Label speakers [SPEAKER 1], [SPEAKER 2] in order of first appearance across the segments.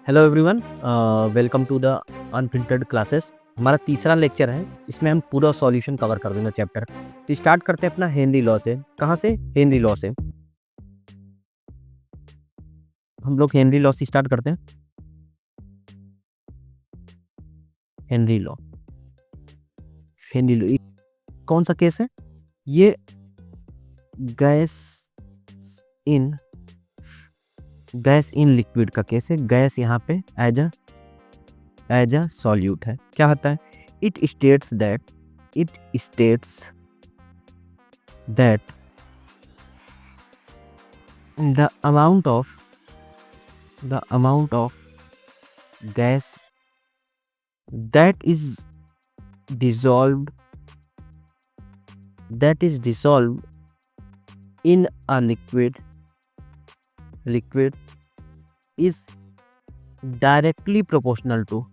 [SPEAKER 1] Hello everyone, welcome to the unfiltered classes. हमारा तीसरा lecture है। इसमें हम पूरा सॉल्यूशन कवर कर देंगे चैप्टर। तो स्टार्ट करते हैं अपना हेनरी लॉ से। कहाँ से? हेनरी लॉ से। हम लोग हेनरी लॉ से स्टार्ट करते हैं। हेनरी लॉ, हेनरी लॉ कौन सा केस है? ये गैस इन लिक्विड का केस है। गैस यहाँ पे एज अ सॉल्यूट है। क्या होता है? It states that the amount of gas that is dissolved in a liquid is directly proportional to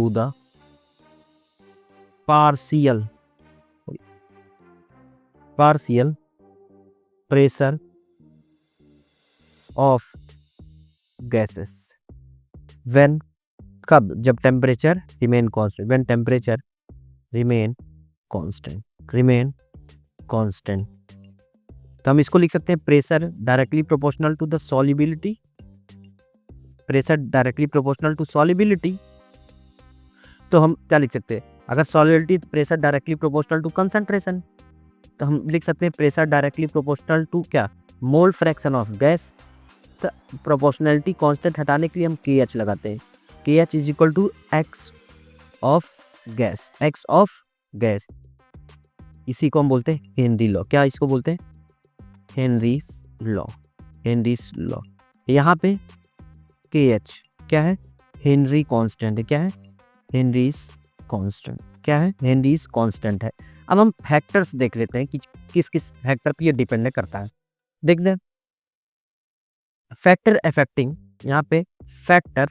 [SPEAKER 1] the partial pressure of gases when कब? जब temperature remain constant. When temperature remain constant. तो हम इसको लिख सकते हैं pressure directly proportional to the solubility. तो हम क्या लिख सकते हैं? अगर solubility pressure directly proportional to concentration, तो हम लिख सकते हैं प्रेशर डायरेक्टली प्रोपोर्शनल टू क्या? Mole fraction of gas. तो प्रोपोर्शनलिटी कांस्टेंट हटाने के लिए हम KH लगाते हैं। KH is equal to X of gas. इसी को हम बोलते हैं हेनरी लॉ। क्या इसको बोलते हैं? Henry's law. यहाँ पे KH क्या है? हेनरी कांस्टेंट है। क्या है? हेनरीज कांस्टेंट है। अब हम फैक्टर्स देख लेते हैं कि किस किस फैक्टर पे ये डिपेंड करता है। देख दें फैक्टर अफेक्टिंग, यहाँ पे फैक्टर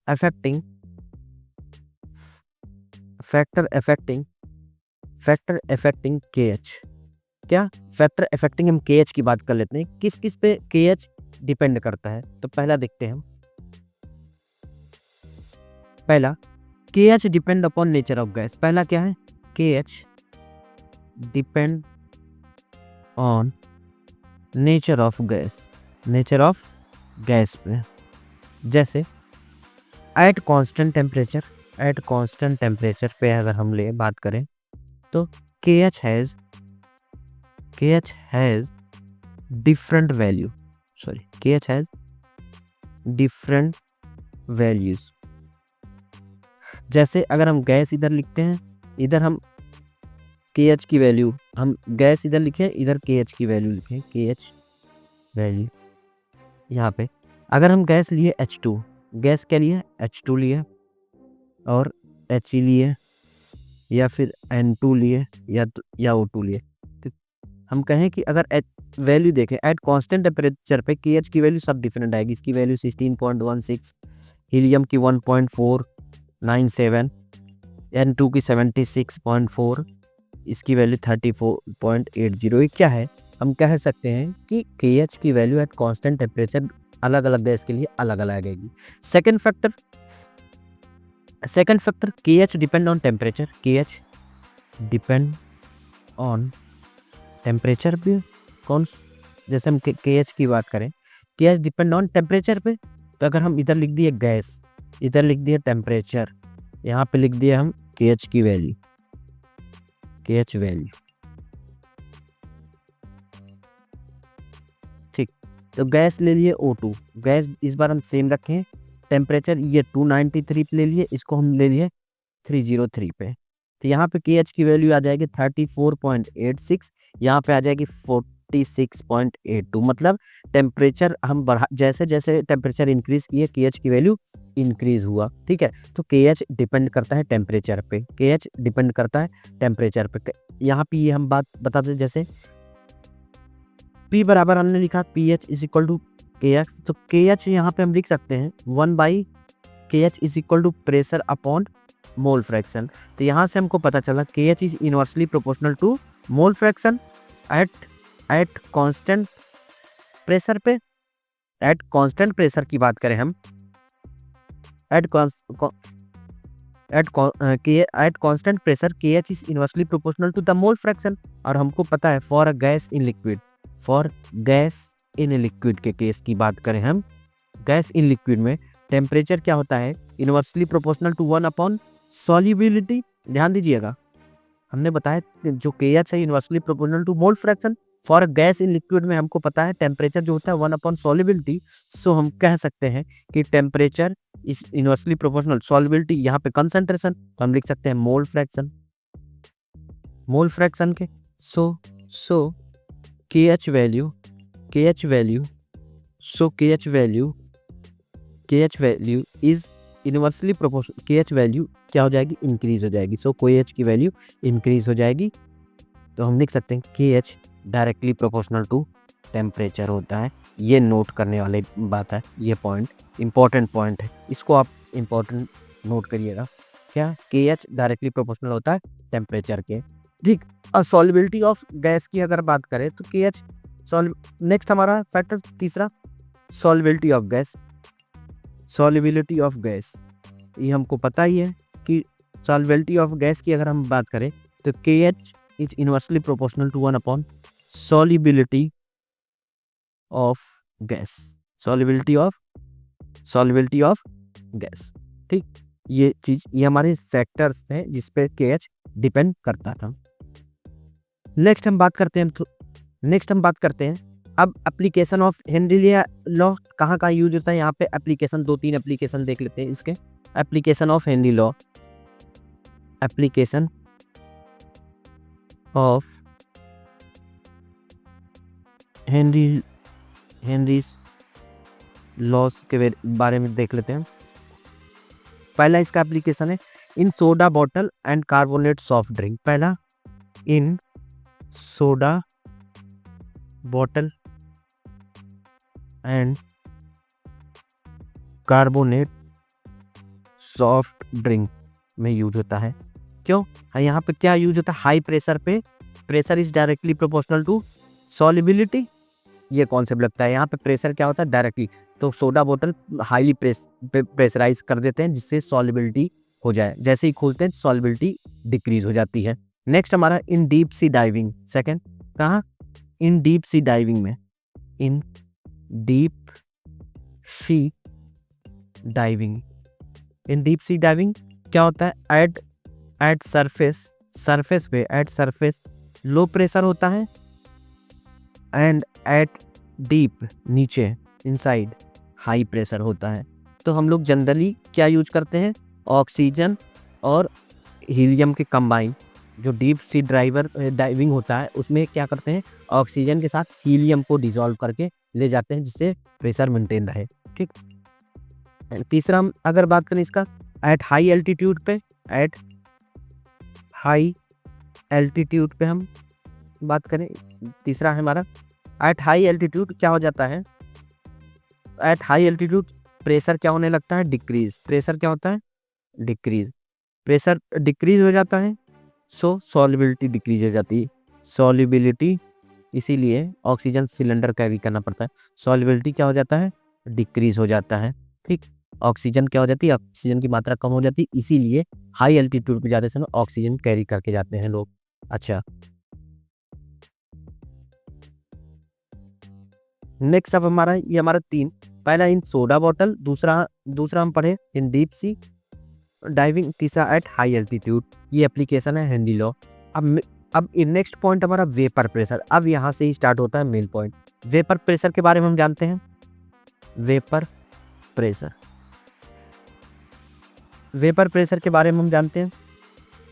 [SPEAKER 1] अफेक्टिंग KH। क्या फैक्टर अफेक्टिंग? हम KH की बात कर लेते हैं। किस किस पे KH डिपेंड करता है? तो पहला देखते हैं हम। पहला KH depend upon nature of gas. पहला क्या है? KH depend on nature of gas पे। जैसे एट कांस्टेंट टेम्परेचर पे अगर हम बात करें तो KH हैज डिफरेंट वैल्यूज। जैसे अगर हम गैस इधर लिखते हैं, इधर हम KH की वैल्यू, हम गैस इधर लिखे, इधर KH की वैल्यू लिखे। KH वैल्यू यहाँ पे अगर हम गैस लिए H2, गैस क्या लिए? H2 लिए और He लिए या फिर N2 लिए या O2 लिए। तो हम कहें कि अगर वैल्यू देखें एट कांस्टेंट टेम्परेचर पे KH की वैल्यू सब डिफरेंट आएगी। इसकी वैल्यू 16.16, हीलियम की 1.497, N2 की 76.4, इसकी वैल्यू 34.80। क्या है? हम कह सकते हैं कि KH की वैल्यू एट कांस्टेंट टेम्परेचर अलग अलग गैस के लिए अलग अलग आएगी। Second factor KH depend on temperature. KH depend on temperature भी कौन? जैसे हम KH की बात करें, KH डिपेंड ऑन टेम्परेचर पे। तो अगर हम इधर लिख दिए गैस, इधर लिख दिए टेम्परेचर, यहाँ पे लिख दिए हम KH की वैल्यू। ठीक। तो गैस ले लिए O2। गैस इस बार हम सेम रखें, टेम्परेचर ये 293 पे ले लिए, इसको हम ले लिए 303 पे। तो यहाँ पे KH की वैल्यू आ जाएगी 34.86, यहाँ पे आ जाएगी 46.82। मतलब टेम्परेचर हम जैसे जैसे टेम्परेचर इंक्रीज किए KH की वैल्यू इंक्रीज हुआ। ठीक है, तो KH डिपेंड करता है टेम्परेचर पे। यहाँ पे ये हम बात बताते, जैसे P बराबर हमने लिखा PH is equal to KX। तो KH यहाँ पे हम लिख सकते हैं 1/KH is equal to pressure upon mole fraction. तो यहाँ से हमको पता चला KH is inversely proportional to mole fraction at constant pressure पे, एट कांस्टेंट प्रेशर की बात करें हम, at at constant pressure KH is inversely proportional to the mole fraction. और हमको पता है for a gas in liquid, for gas in liquid के केस की बात करें हम, गैस इन लिक्विड में टेम्परेचर क्या होता है, inversely proportional to 1 upon solubility. ध्यान दीजिएगा, हमने बताया जो KH है inversely proportional to mole fraction. For gas in liquid में हमको पता है टेम्परेचर जो होता है 1 अपॉन सॉल्युबिलिटी। सो हम कह सकते हैं कि temperature is inversely proportional, solubility यहाँ पे कंसंट्रेशन, तो हम लिख सकते हैं मोल फ्रैक्शन, मोल फ्रैक्शन के। So KH value, KH value, so KH value is inversely proportional, KH value क्या हो जाएगी, इंक्रीज हो जाएगी। सो KH की वैल्यू इंक्रीज हो जाएगी, तो हम लिख सकते हैं KH directly proportional to temperature होता है। ये नोट करने वाली बात है, ये पॉइंट इंपॉर्टेंट पॉइंट है, इसको आप इंपॉर्टेंट नोट करिएगा। क्या, KH डायरेक्टली प्रोपोर्शनल होता है टेम्परेचर के, ठीक। और सॉल्युबिलिटी ऑफ गैस की अगर बात करें तो KH नेक्स्ट हमारा फैक्टर तीसरा, solubility of gas, solubility of gas, ये हमको पता ही है कि सॉल्युबिलिटी ऑफ गैस की अगर हम बात करें तो KH is inversely proportional to 1 upon solubility of gas, solubility of gas, ठीक। ये चीज, ये हमारे फैक्टर्स हैं जिसपे KH डिपेंड करता था। नेक्स्ट हम बात करते हैं अब एप्लीकेशन ऑफ हेनरी लॉ कहाँ कहाँ यूज होता है। यहाँ पे एप्लीकेशन 2-3 एप्लीकेशन देख लेते हैं इसके। Application of Henry law, application of Henry's loss के बारे में देख लेते हैं। पहला इसका एप्लीकेशन है in soda bottle and carbonate soft drink. पहला, in soda bottle and carbonate soft drink में यूज होता है। क्यों, यहाँ पे क्या यूज होता है, हाई प्रेशर पे, pressure is directly proportional to solubility, ये कॉन्सेप्ट लगता है। यहाँ पे प्रेशर क्या होता है, डायरेक्टली, तो सोडा बोतल हाईली प्रेशराइज कर देते हैं जिससे सॉल्युबिलिटी हो जाए, जैसे ही खोलते हैं सॉल्युबिलिटी डिक्रीज हो जाती है। नेक्स्ट हमारा इन डीप सी डाइविंग, सेकंड, कहाँ, इन डीप सी डाइविंग में, इन डीप सी डाइविंग, इन डीप सी डाइविंग क्या होता है, एट सरफेस पे, एट सरफेस लो प्रेशर होता है एंड एट डीप नीचे इनसाइड हाई प्रेशर होता है। तो हम लोग जनरली क्या यूज करते हैं, ऑक्सीजन और हीलियम के कंबाइन, जो डीप सी डाइविंग होता है उसमें क्या करते हैं, ऑक्सीजन के साथ हीलियम को डिसॉल्व करके ले जाते हैं जिससे प्रेशर मेंटेन रहे, ठीक। तीसरा हम अगर बात करें इसका, एट हाई एल्टीट्यूड पे, एट हाई एल्टीट्यूड पे हम बात करें, तीसरा है हमारा एट हाई एल्टीट्यूड क्या हो जाता है, एट हाई एल्टीट्यूड प्रेशर क्या होने लगता है, डिक्रीज, प्रेशर क्या होता है, डिक्रीज, प्रेशर डिक्रीज हो जाता है। सो सॉल्युबिलिटी डिक्रीज हो जाती है, सॉल्युबिलिटी, इसीलिए ऑक्सीजन सिलेंडर कैरी करना पड़ता है, सॉल्युबिलिटी क्या हो जाता है, डिक्रीज हो जाता है, ठीक। ऑक्सीजन क्या हो जाती है, ऑक्सीजन की मात्रा कम हो जाती है, इसीलिए हाई एल्टीट्यूड पे जाते समय ऑक्सीजन कैरी करके जाते हैं लोग। अच्छा, नेक्स्ट अब हमारा ये हमारा 3, पहला इन सोडा बॉटल, दूसरा हम पढ़े इन डीप सी डाइविंग, तीसरा एट हाई एल्टीट्यूड, ये एप्लीकेशन है हेनरी लॉ। अब नेक्स्ट पॉइंट हमारा वेपर प्रेशर, अब यहाँ से ही स्टार्ट होता है मेन पॉइंट। वेपर प्रेशर के बारे में हम जानते हैं, वेपर प्रेशर, वेपर प्रेशर के बारे में हम जानते हैं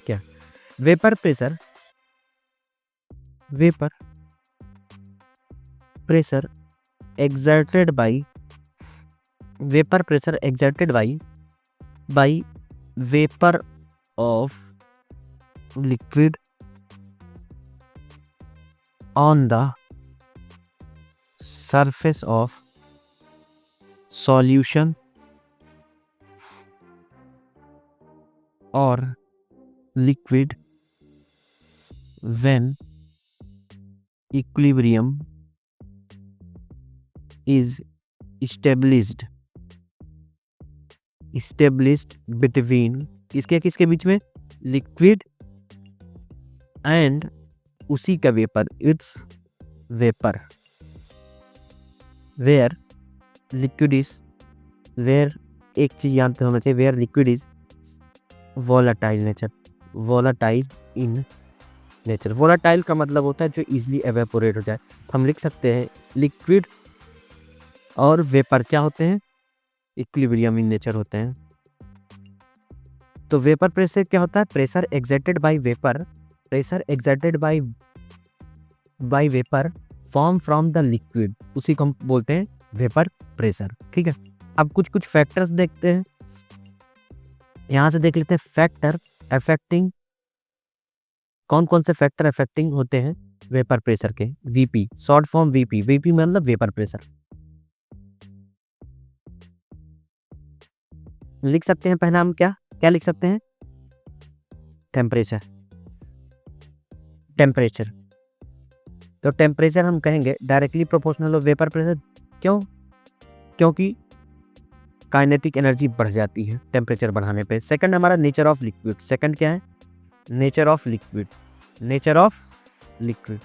[SPEAKER 1] क्या, vapour pressure, vapour pressure exerted by, vapor pressure exerted by vapor of liquid on the surface of solution or liquid when equilibrium is established between किसके किसके बीच में, लिक्विड एंड उसी का vapour, it's vapour, where liquid is, where एक चीज याद होना चाहिए, where liquid is volatile nature, volatile in nature. Volatile का मतलब होता है जो इजीली एवेपोरेट हो जाए। हम लिख सकते हैं लिक्विड और वेपर क्या होते हैं, इक्विलिब्रियम इन नेचर होते हैं। तो वेपर प्रेशर क्या होता है, pressure exerted by vapour, pressure exerted by vapour form from the liquid, उसी को हम बोलते हैं वेपर प्रेशर। ठीक है, अब कुछ कुछ फैक्टर्स देखते हैं, यहां से देख लेते हैं फैक्टर अफेक्टिंग, कौन कौन से फैक्टर अफेक्टिंग होते हैं वेपर प्रेशर के। VP, short form VP, VP मतलब वेपर प्रेशर। लिख सकते हैं पहला हम क्या क्या लिख सकते हैं, टेम्परेचर, टेम्परेचर। तो टेम्परेचर हम कहेंगे directly proportional of vapour pressure. क्यों, क्योंकि काइनेटिक एनर्जी बढ़ जाती है टेम्परेचर बढ़ाने पे। सेकंड हमारा नेचर ऑफ लिक्विड, सेकंड क्या है, nature of liquid, nature of liquid.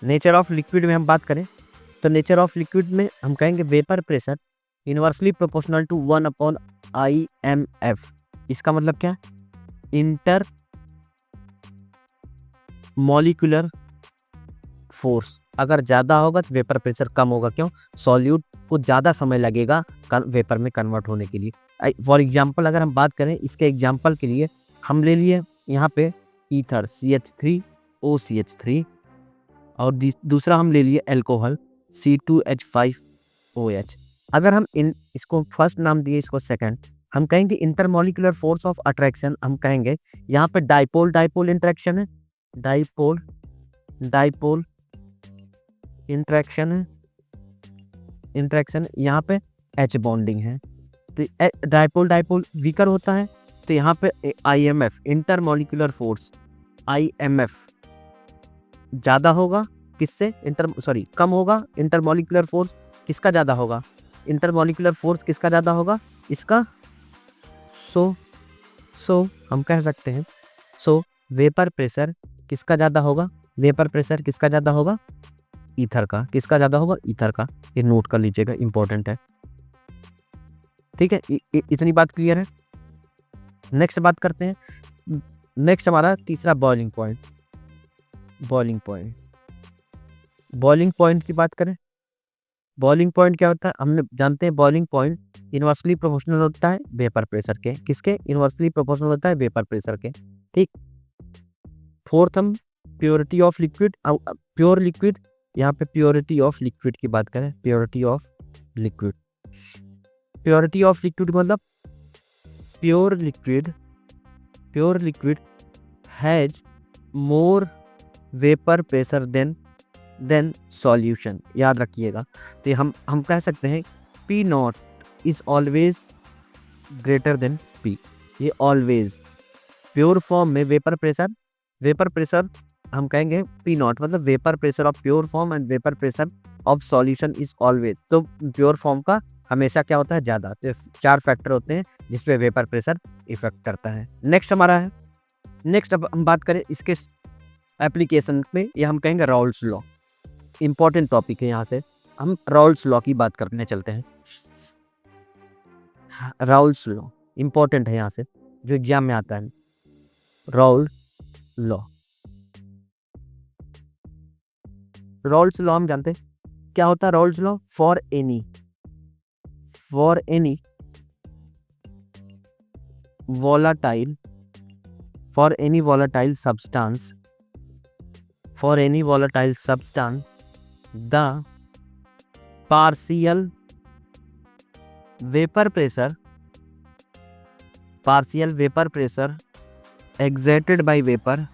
[SPEAKER 1] Nature of liquid में हम बात करें तो नेचर ऑफ लिक्विड में हम कहेंगे vapour pressure inversely proportional to 1/IMF। इसका मतलब क्या, इंटर मॉलिक्यूलर फोर्स अगर ज़्यादा होगा तो वेपर प्रेशर कम होगा। क्यों, सॉल्यूट को ज़्यादा समय लगेगा वेपर में कन्वर्ट होने के लिए। फॉर एग्जांपल अगर हम बात करें, इसके एग्जांपल के लिए हम ले लिए यहाँ पे ईथर CH3OCH3, और दूसरा हम ले लिए अल्कोहल C2H5OH। अगर हम इसको फर्स्ट नाम दिए, इसको सेकंड, हम कहेंगे इंटरमॉलिक्यूलर फोर्स ऑफ अट्रैक्शन, हम कहेंगे यहाँ पे डाइपोल डाइपोल इंटरेक्शन है, डाइपोल डाइपोल इंटरेक्शन है, इंटरेक्शन यहाँ पे H बॉन्डिंग है। तो डाइपोल डाइपोल वीकर होता है, तो यहाँ पे IMF इंटरमॉलिक्यूलर फोर्स, IMF ज़्यादा होगा किससे, कम होगा इंटरमॉलिक्यूलर फोर्स किसका ज़्यादा होगा, इंटरमॉलिक्यूलर फोर्स किसका ज़्यादा होगा, इसका। सो हम कह सकते हैं वेपर प्रेशर किसका ज़्यादा होगा, वेपर प्रेशर किसका ज़्यादा होगा, ईथर का। किसका ज़्यादा होगा, ईथर का। ये नोट कर लीजिएगा, इंपॉर्टेंट है। ठीक है, इतनी बात क्लियर है। नेक्स्ट बात करते हैं, नेक्स्ट हमारा तीसरा boiling point. Boiling point, boiling point की बात करें, बॉइलिंग पॉइंट क्या होता है, हमने जानते हैं बॉइलिंग पॉइंट इनवर्सली प्रोपोर्शनल होता है वेपर प्रेशर के। किसके, इनवर्सली प्रोपोर्शनल होता है वेपर प्रेशर के। ठीक, फोर्थ हम purity of liquid, pure liquid, यहाँ पे प्योरिटी ऑफ लिक्विड की बात करें, purity of liquid, purity of liquid मतलब pure liquid has more vapour pressure than solution. याद रखिएगा, तो हम कह सकते हैं P0 is always greater than P। ये ऑलवेज प्योर फॉर्म में वेपर प्रेशर हम कहेंगे P0 मतलब vapour pressure of pure form and vapour pressure of solution is always. तो प्योर फॉर्म का हमेशा क्या होता है, ज़्यादा। तो 4 फैक्टर होते हैं जिसपे वेपर प्रेशर इफेक्ट करता है। नेक्स्ट हमारा है, नेक्स्ट अब हम बात करें इसके एप्लीकेशन में, ये हम कहेंगे राउल्स लॉ। इंपॉर्टेंट टॉपिक है, यहाँ से हम राउल्स लॉ की बात करने चलते हैं। राउल्स लॉ इंपॉर्टेंट है, यहाँ से जो एग्जाम में आता है। राउल्स लॉ, राउल्स लॉ हम जानते हैं क्या होता है। Raoult's law, for any volatile substance, the partial vapor pressure exerted by vapor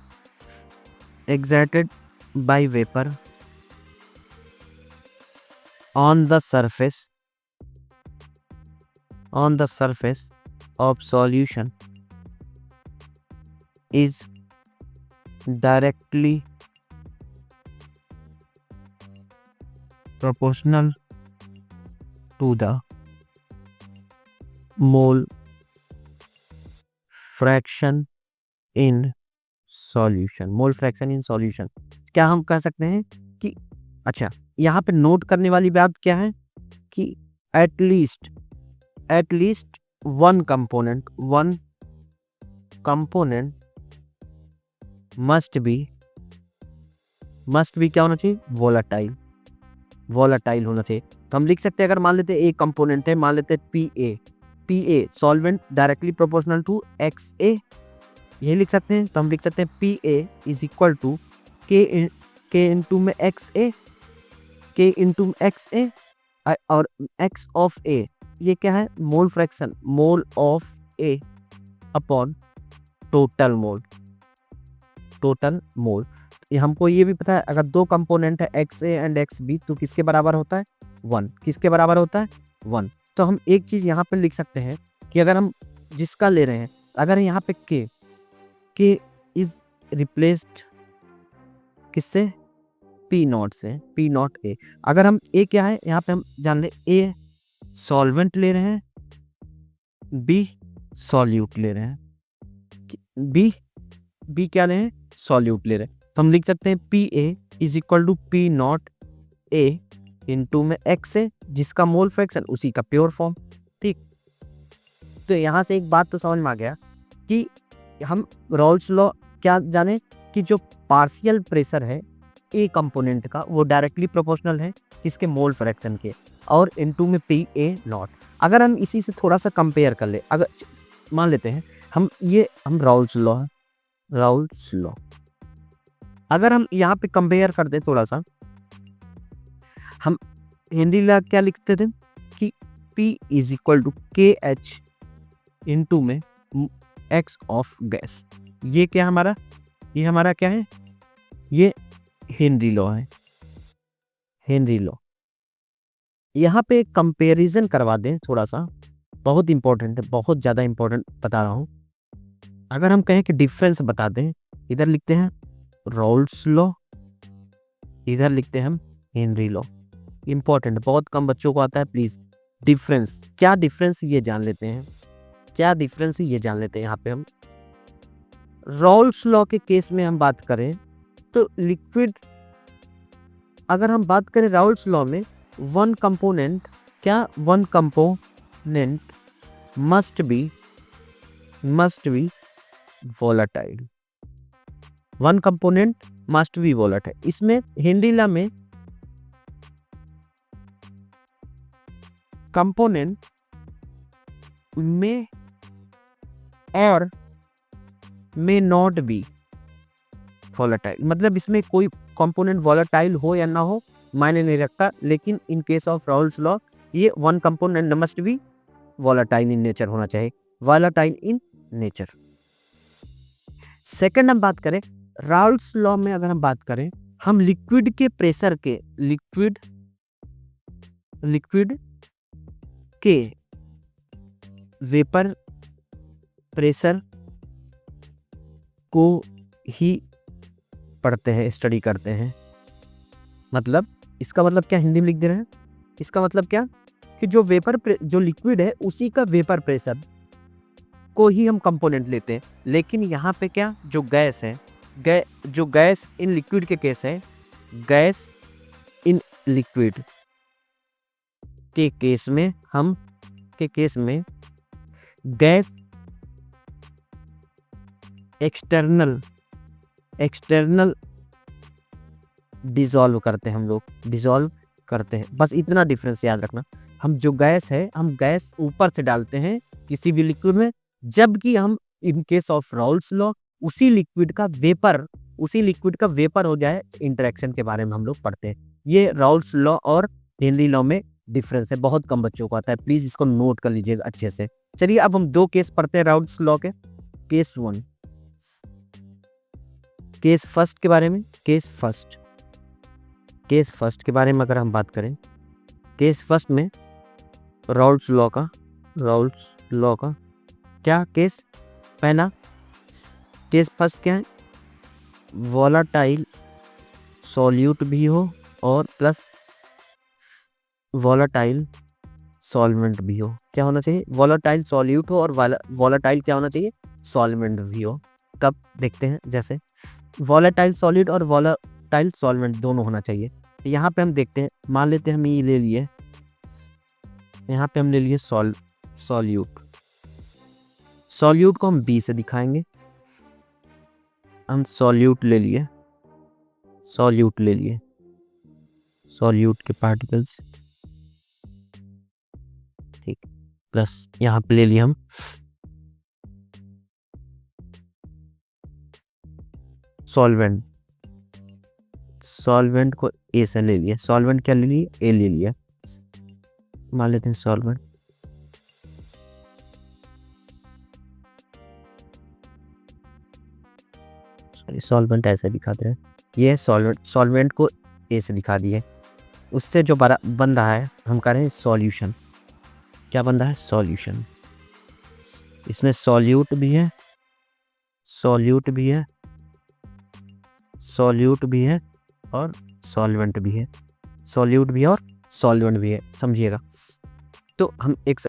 [SPEAKER 1] on the surface of solution is directly proportional to the mole fraction in solution। Mole fraction in solution क्या हम कह सकते हैं कि अच्छा, यहाँ पे note करने वाली बात क्या है कि at least one component must B क्या होना चाहिए, वोलाटाइल होना चाहिए। तो हम लिख सकते हैं, अगर मान लेते हैं एक कंपोनेंट है, मान लेते हैं P A solvent directly proportional to X A, ये लिख सकते हैं। तो हम लिख सकते हैं P A is equal to K into में X A, K into x A और एक्स ऑफ ए, ये क्या है, mole fraction, mole of A upon total mole. ये हमको ये भी पता है, अगर दो कंपोनेंट है X A and X B, तो किसके बराबर होता है, 1। किसके बराबर होता है, 1। तो हम एक चीज यहाँ पे लिख सकते हैं कि अगर हम जिसका ले रहे हैं, अगर यहाँ पे के इज रिप्लेस्ड किससे, पी नॉट से, पी नॉट ए। अगर हम ए क्या है, यहाँ पे हम जान ले, ए सॉल्वेंट ले रहे हैं, बी सॉल्यूट ले रहे हैं, बी क्या ले रहे हैं, सॉल्यूट ले रहे हैं। तो हम लिख सकते हैं P A is equal to P not A into में एक्स ए, जिसका मोल फ्रैक्शन उसी का प्योर फॉर्म। ठीक, तो यहाँ से एक बात तो समझ में आ गया कि हम रॉल्स लॉ क्या जाने कि जो पार्शियल प्रेशर है ए कंपोनेंट का, वो डायरेक्टली प्रोपोर्शनल है किसके, मोल फ्रैक्शन के, और इनटू में पी ए नॉट। अगर हम इसी से थोड़ा सा कंपेयर कर ले, अगर मान लेते हैं हम रॉल्स लॉ, अगर हम यहाँ पे कंपेयर कर दे थोड़ा सा, हम हिंदी लॉ क्या लिखते थे कि P इज इक्वल टू के एच इंटू में एक्स ऑफ गैस। ये क्या हमारा, ये हमारा क्या है, ये हेनरी लॉ है, हेनरी लॉ। यहाँ पे कंपैरिजन करवा दें थोड़ा सा, बहुत इंपॉर्टेंट है, बहुत ज़्यादा इंपॉर्टेंट बता रहा हूँ। अगर हम कहें कि डिफरेंस बता दें, इधर लिखते हैं रॉल्स लॉ, इधर लिखते हैं हम हेनरी लॉ। इंपॉर्टेंट, बहुत कम बच्चों को आता है। प्लीज डिफरेंस, क्या डिफरेंस ये जान लेते हैं, क्या डिफरेंस ये जान लेते हैं। यहाँ पे हम रॉल्स लॉ के केस में हम बात करें तो लिक्विड, अगर हम बात करें रॉल्स लॉ में, one component must B volatile, one component must B volatile. इसमें हेनरी लॉ में कंपोनेंट में और मे नॉट बी वोलेटाइल, मतलब इसमें कोई कंपोनेंट वोलेटाइल हो या ना हो मायने नहीं रखता, लेकिन in case of Raoult's law ये one component must be volatile in nature होना चाहिए, वोलेटाइल इन नेचर। सेकंड हम बात करें रॉल्स लॉ में, अगर हम बात करें, हम लिक्विड के प्रेशर के, लिक्विड के वेपर प्रेशर को ही पढ़ते हैं, स्टडी करते हैं। मतलब इसका मतलब क्या, हिंदी में लिख दे रहे हैं, इसका मतलब क्या कि जो लिक्विड है उसी का वेपर प्रेशर को ही हम कंपोनेंट लेते हैं। लेकिन यहाँ पे क्या, जो गैस है, जो गैस इन लिक्विड के केस है, गैस इन लिक्विड के केस में, गैस एक्सटर्नल डिसॉल्व करते हैं, हम लोग डिसॉल्व करते हैं। बस इतना डिफरेंस याद रखना। हम जो गैस है, हम गैस ऊपर से डालते हैं किसी भी लिक्विड में, जबकि हम इन केस ऑफ रॉल्स लॉ उसी लिक्विड का वेपर हो जाए, इंटरेक्शन के बारे में हम लोग पढ़ते हैं। ये रॉल्स लॉ और हेनरी लॉ में डिफरेंस है, बहुत कम बच्चों को आता है, प्लीज इसको नोट कर लीजिएगा अच्छे से। चलिए अब हम दो केस पढ़ते हैं रॉल्स लॉ के। केस फर्स्ट के बारे में, केस फर्स्ट के बारे में अगर हम बात करें, केस फर्स्ट में रॉल्स लॉ का क्या केस, पहला केस फर्स्ट क्या है, वोलाटाइल सॉल्यूट भी हो और प्लस वॉलेटाइल सॉल्वेंट भी हो। क्या होना चाहिए? वॉलेटाइल सॉल्यूट हो और वॉलेटाइल क्या होना चाहिए? सॉल्वेंट भी हो। कब देखते हैं, जैसे वॉलेटाइल सॉलिड और वॉलेटाइल सॉल्वेंट दोनों होना चाहिए। यहाँ पे हम देखते हैं, मान लेते हैं हम ये ले लिए, यहाँ पे हम ले लिए सॉल्यूट। सॉल्यूट को हम बी से दिखाएंगे। हम सॉल्यूट ले लिए, सॉल्यूट के पार्टिकल्स, ठीक, प्लस यहाँ पे ले लिए हम सॉल्वेंट को ए से ले लिया। सॉल्वेंट क्या ले लिए? ए ले लिया। मान लेते हैं सॉल्वेंट, सॉरी सॉल्वेंट ऐसे दिखाते हैं, ये सॉल्वेंट को ए से दिखा दिए। उससे जो बन रहा है, हम कह रहे हैं सॉल्यूशन। क्या बन रहा है? सॉल्यूशन। इसमें सॉल्यूट भी है, सॉल्यूट भी है, सॉल्यूट भी है और सॉल्वेंट भी है, सॉल्यूट भी है और सॉल्वेंट भी है, समझिएगा। तो हम एक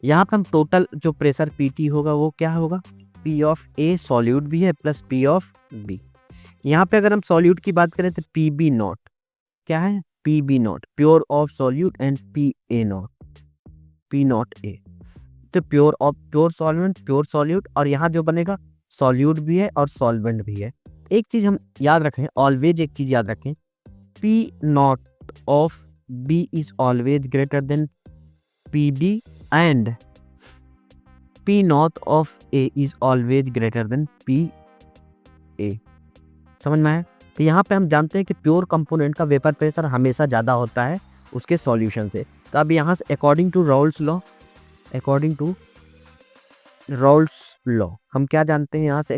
[SPEAKER 1] यहाँ पे हम टोटल जो प्रेशर पीटी होगा वो क्या होगा? पी ऑफ ए सॉल्यूट भी है प्लस पी ऑफ बी। यहाँ पे अगर हम सॉल्यूट की बात करें तो पी बी नॉट क्या है? P B nought, pure of solute, and P A nought, P not A. तो प्योर सॉल्वेंट, प्योर सॉल्यूट, और यहाँ जो बनेगा सॉल्यूट भी है और सॉल्वेंट भी है। एक चीज हम याद रखें, ऑलवेज एक चीज याद रखें, P nought of B is always greater than P D and P nought of A is always greater than P A. समझ में आया? तो यहाँ पे हम जानते हैं कि प्योर कंपोनेंट का वेपर प्रेशर हमेशा ज़्यादा होता है उसके सॉल्यूशन से। तो अब यहाँ से अकॉर्डिंग टू राउल्स लॉ हम क्या जानते हैं यहाँ से?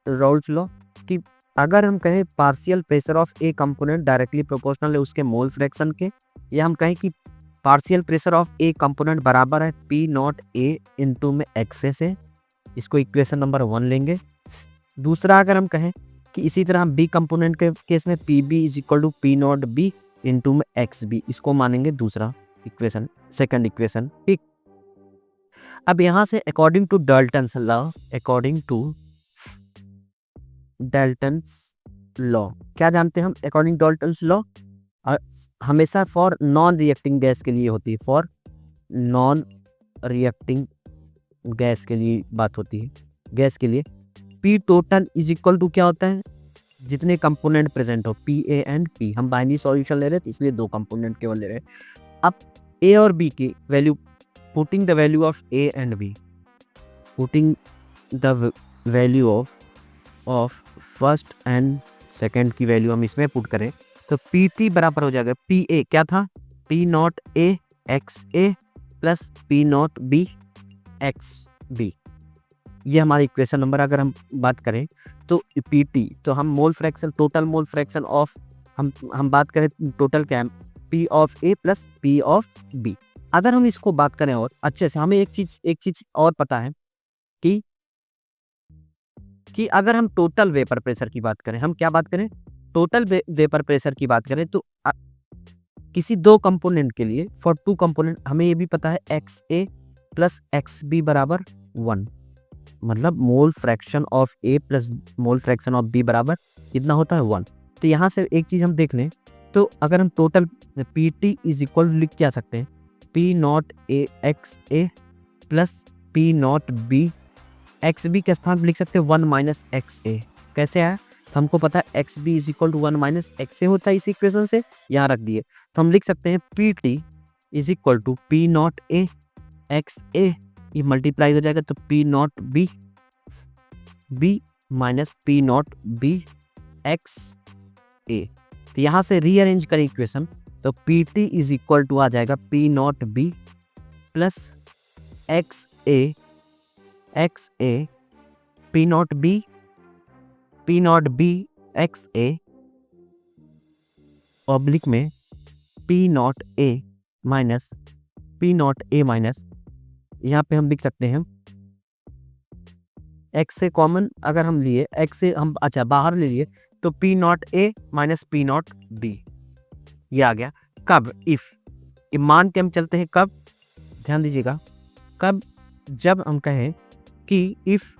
[SPEAKER 1] राउल्स लॉ कि अगर हम कहें partial pressure of A component directly proportional है उसके मोल फ्रैक्शन के, या हम कहें कि partial pressure of A component बराबर है पी नॉट ए इंटू में एक्सेस है, इसको इक्वेशन नंबर 1 लेंगे। दूसरा अगर हम कहें कि इसी तरह हम बी कंपोनेंट के केस में P B is equal to P not B into में एक्स बी, इसको मानेंगे दूसरा इक्वेशन, सेकंड इक्वेशन, ठीक। अब यहाँ से अकॉर्डिंग टू डाल्टन्स लॉ क्या जानते हैं हम? अकॉर्डिंग डाल्टन्स लॉ हमेशा फॉर नॉन रिएक्टिंग गैस के लिए होती है, फॉर नॉन रिएक्टिंग गैस के लिए बात होती है। गैस के लिए P total is equal to क्या होता है? जितने कंपोनेंट प्रेजेंट हो, पी ए एंड पी। हम बाइनरी सॉल्यूशन ले रहे हैं इसलिए 2 कंपोनेंट केवल ले रहे हैं। अब ए और बी की value, putting the value of A and B, putting the value of first and second की वैल्यू हम इसमें पुट करें तो पी टी बराबर हो जाएगा पी ए, क्या था? P not A X A plus P not B X B. ये हमारी इक्वेशन नंबर, अगर हम बात करें तो पी टी, तो हम mole fraction, total mole fraction of, हम बात करें टोटल क्या है? P of A plus P of B. अगर हम इसको बात करें और अच्छे से, हमें एक चीज और पता है कि अगर हम टोटल वेपर प्रेशर की बात करें, हम क्या बात करें? टोटल वेपर प्रेशर की बात करें तो किसी 2 कंपोनेंट के लिए, फॉर 2 कंपोनेंट, हमें ये भी पता है X A plus X B बराबर 1, मतलब mole fraction of A plus mole fraction of B बराबर कितना होता है? 1। तो यहाँ से एक चीज हम देख लें, तो अगर हम total P T is equal लिख क्या सकते हैं? P not A X A plus P not B X B के स्थान पर लिख सकते हैं 1 माइनस एक्स ए। कैसे आया? तो हमको पता है X B is equal to 1 minus X A होता है, इस इक्वेशन से यहाँ रख दिए। तो हम लिख सकते हैं P T is equal to P not A X A, ये मल्टीप्लाई हो जाएगा तो P not B minus P not B X A. तो यहाँ से रीअरेंज करें इक्वेशन तो P T is equal to आ जाएगा P not B plus X A P not B X A oblique में पी नॉट ए माइनस यहाँ पे हम लिख सकते हैं एक्स से कॉमन अगर हम लिए, एक्स से हम अच्छा बाहर ले लिए तो P not A minus P not be, ये आ गया। कब? इफ ये मान के हम चलते हैं कब, ध्यान दीजिएगा, कब, जब हम कहें कि इफ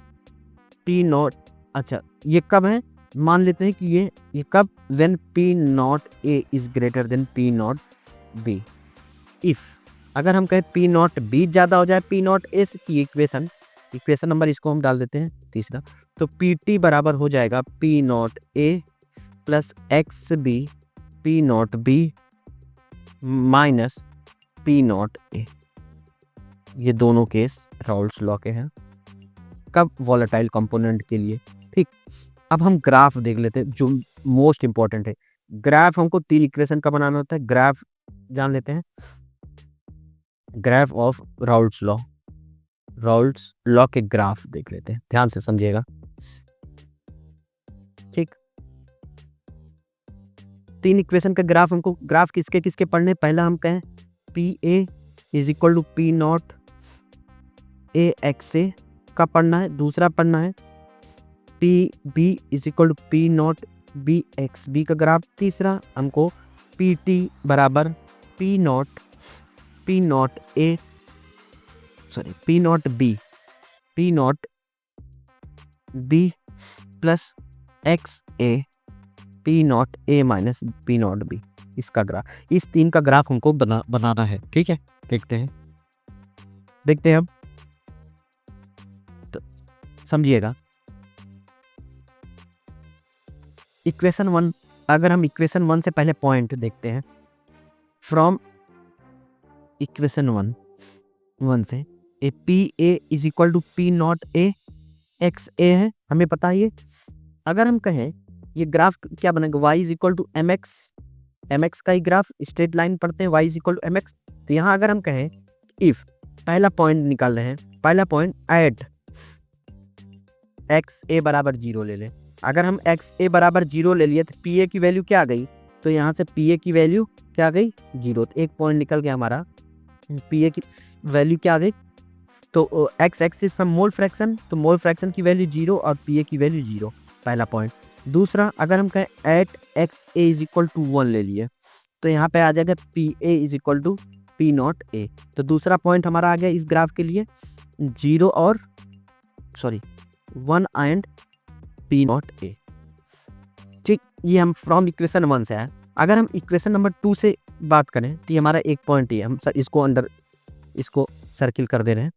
[SPEAKER 1] पी नॉट, अच्छा ये कब है, मान लेते हैं कि ये कब, when P not A is greater than P not be. If अगर हम कहें पी नॉट बी ज़्यादा हो जाए पी नॉट ए से, कि इक्वेशन नंबर इसको हम डाल देते हैं तीसरा, तो पी टी बराबर हो जाएगा P not A plus X B P not B minus P not A. ये दोनों केस राउल्स लॉ के हैं, कब, वॉलेटाइल कंपोनेंट के लिए। ठीक, अब हम ग्राफ देख लेते हैं जो मोस्ट इंपॉर्टेंट है। ग्राफ हमको तीन इक्वेशन का बनाना होता है, ग्राफ जान लेते हैं, ग्राफ ऑफ राउल्स लॉ के ग्राफ देख लेते हैं, ध्यान से समझिएगा। ठीक, तीन इक्वेशन का ग्राफ हमको, ग्राफ किसके किसके पढ़ने, पहला हम कहें P A is equal to P not A X A का पढ़ना है, दूसरा पढ़ना है P B is equal to P not B X B का ग्राफ, तीसरा हमको पी टी बराबर P not A sorry P not B plus X A P not A minus P not B, इसका ग्राफ, इस तीन का graph हमको बनाना है। ठीक है, देखते हैं अब, तो समझिएगा। इक्वेशन 1, अगर हम इक्वेशन 1 से पहले पॉइंट देखते हैं, फ्रॉम इक्वेशन 1 से A P A is equal to P not A X A है, हमें पता है ये। अगर हम कहें ये ग्राफ क्या बनेगा, y is equal to M X का ही ग्राफ, स्ट्रेट लाइन पढ़ते हैं, y is equal to M X. तो यहाँ अगर हम कहें इफ, पहला पॉइंट निकाल रहे हैं, पहला पॉइंट एट एक्स ए बराबर 0 ले लें। अगर हम एक्स ए बराबर 0 ले लिए तो पी ए की वैल्यू क्या आ गई, तो यहाँ से पी ए की वैल्यू क्या आ गई, 0, तो एक पॉइंट निकल गया हमारा, पी ए की वैल्यू क्या आ गई, तो एक्स एक्सिस पर मोल फ्रैक्शन, तो मोल फ्रैक्शन की वैल्यू 0 और पी ए की वैल्यू 0, पहला पॉइंट। दूसरा, अगर हम कहें at X A is equal to 1 ले लिए, तो यहाँ पे आ जाएगा P A is equal to P not A, तो दूसरा पॉइंट हमारा आ गया इस ग्राफ के लिए 0 और 1 एंड पी नॉट ए। ठीक, ये हम फ्रॉम इक्वेशन 1 से आया। अगर हम इक्वेशन नंबर 2 से बात करें तो ये हमारा एक पॉइंट ही है, हम इसको सर्किल कर दे रहे हैं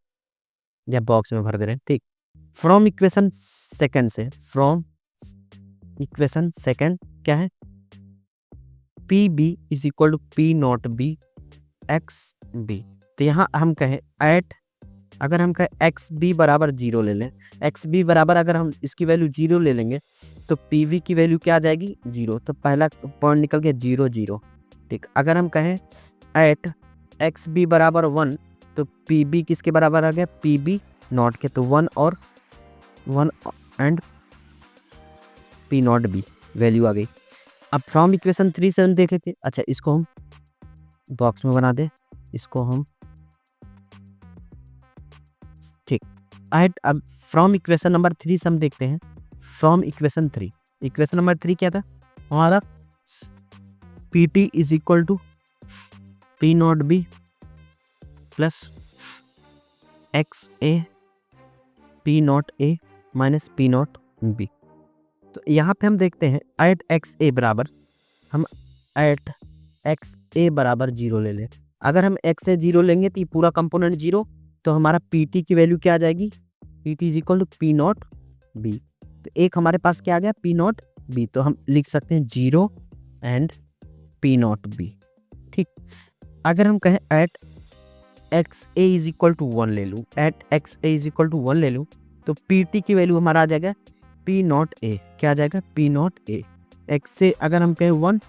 [SPEAKER 1] या बॉक्स में भर दे रहे हैं। ठीक, फ्रॉम इक्वेशन सेकंड क्या है, P B is equal to P not B X B. तो यहाँ हम कहें एट, अगर हम कहें एक्स बी बराबर 0 ले लें, एक्स बी बराबर अगर हम इसकी वैल्यू 0 ले लेंगे तो पी वी की वैल्यू क्या आ जाएगी, 0, तो पहला पॉइंट निकल गया 0 0। ठीक, अगर हम कहें एट एक्स बी बराबर 1, तो पी बी किसके बराबर आ गया, पी बी नॉट के, तो 1 and P not B value आ गई। अब फ्रॉम इक्वेशन 3 से हम देखे थे, अच्छा इसको हम बॉक्स में बना दे, इसको हम, ठीक, अब फ्रॉम इक्वेशन नंबर 3 से हम देखते हैं, फ्रॉम इक्वेशन 3, इक्वेशन नंबर 3 क्या था हमारा, P T is equal to P not B plus X A P not A minus P not B. तो यहाँ पे हम देखते हैं एट एक्स ए बराबर, हम एट एक्स ए बराबर 0 ले लें। अगर हम एक्स ए 0 लेंगे तो ये पूरा कंपोनेंट 0, तो हमारा पी टी की वैल्यू क्या आ जाएगी, P T is equal to P not B. तो एक हमारे पास क्या आ गया, पी नॉट बी, तो हम लिख सकते हैं 0 एंड पी नॉट बी। ठीक, अगर हम कहें at X A is equal to 1 ले लूँ, at X A is equal to 1 ले लूँ, तो पी टी की वैल्यू हमारा आ जाएगा पी नॉट ए, क्या आ जाएगा, पी नॉट ए। एक्स से अगर हम कहें 1,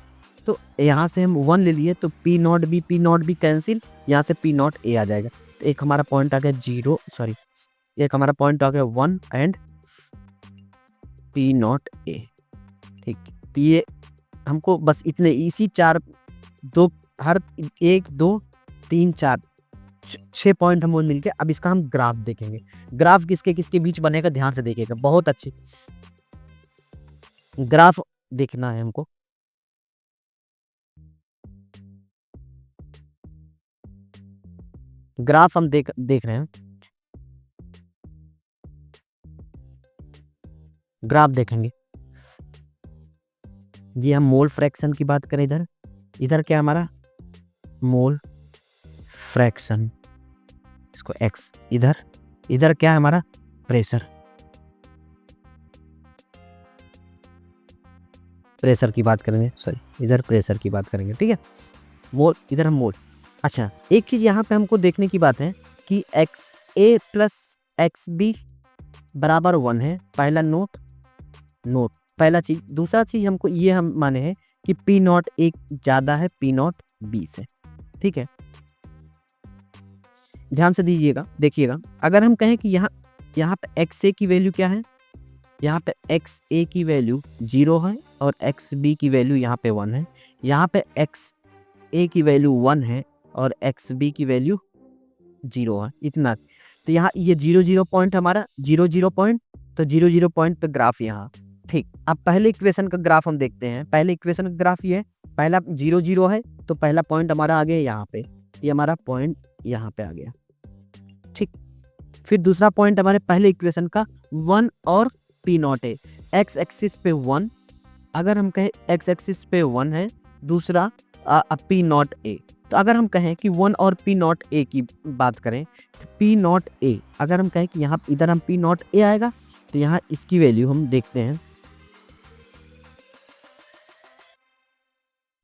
[SPEAKER 1] तो यहाँ से हम 1 ले लिए, तो पी नॉट बी कैंसिल, यहाँ से पी नॉट ए आ जाएगा, तो एक हमारा पॉइंट आ गया 0, एक हमारा पॉइंट आ गया 1 एंड पी नॉट ए। ठीक, तो ये हमको बस इतने इसी 4 हर 1 2 3 4 6 पॉइंट हमको मिल गए। अब इसका हम ग्राफ देखेंगे, ग्राफ किसके किसके बीच बनेगा, ध्यान से देखिएगा, बहुत अच्छी ग्राफ देखना है हमको। ग्राफ हम देख रहे हैं, ग्राफ देखेंगे। ये हम मोल फ्रैक्शन की बात करें, इधर इधर क्या हमारा मोल फ्रैक्शन, इसको x, इधर इधर क्या है हमारा प्रेशर, प्रेशर की बात करेंगे, सॉरी इधर प्रेशर की बात करेंगे, ठीक है। मोल, इधर हम मोल। अच्छा, एक चीज यहाँ पे हमको देखने की बात है कि XA प्लस XB बराबर 1 है, पहला नोट पहला चीज। दूसरा चीज हमको ये हम माने हैं कि P नॉट एक ज्यादा है P नॉट B से, ठीक है। ध्यान से दीजिएगा, देखिएगा, अगर हम कहें कि यहाँ पे XA की वैल्यू क्या है, यहाँ पे XA की वैल्यू 0 है और XB की वैल्यू यहाँ पे 1 है, यहाँ पे XA की वैल्यू 1 है और XB की वैल्यू 0 है, इतना। तो यहाँ ये 0 पॉइंट हमारा 0 पॉइंट, तो 0 पॉइंट पे ग्राफ यहाँ, ठीक। अब पहले इक्वेशन का ग्राफ हम देखते हैं। पहले इक्वेशन का ग्राफ ये है, पहला 0 है तो पहला पॉइंट हमारा आ गया यहाँ पे, ये हमारा पॉइंट यहाँ पे आ गया, ठीक। फिर दूसरा पॉइंट हमारे पहले इक्वेशन का 1 और P नॉट है, एक्स एक्सिस पे 1, अगर हम कहें एक्स एक्सिस पे 1 है, दूसरा P नॉट ए। तो अगर हम कहें कि 1 और P नॉट ए की बात करें, तो P नॉट ए, अगर हम कहें कि यहाँ इधर हम P नॉट ए आएगा, तो यहाँ इसकी वैल्यू हम देखते हैं।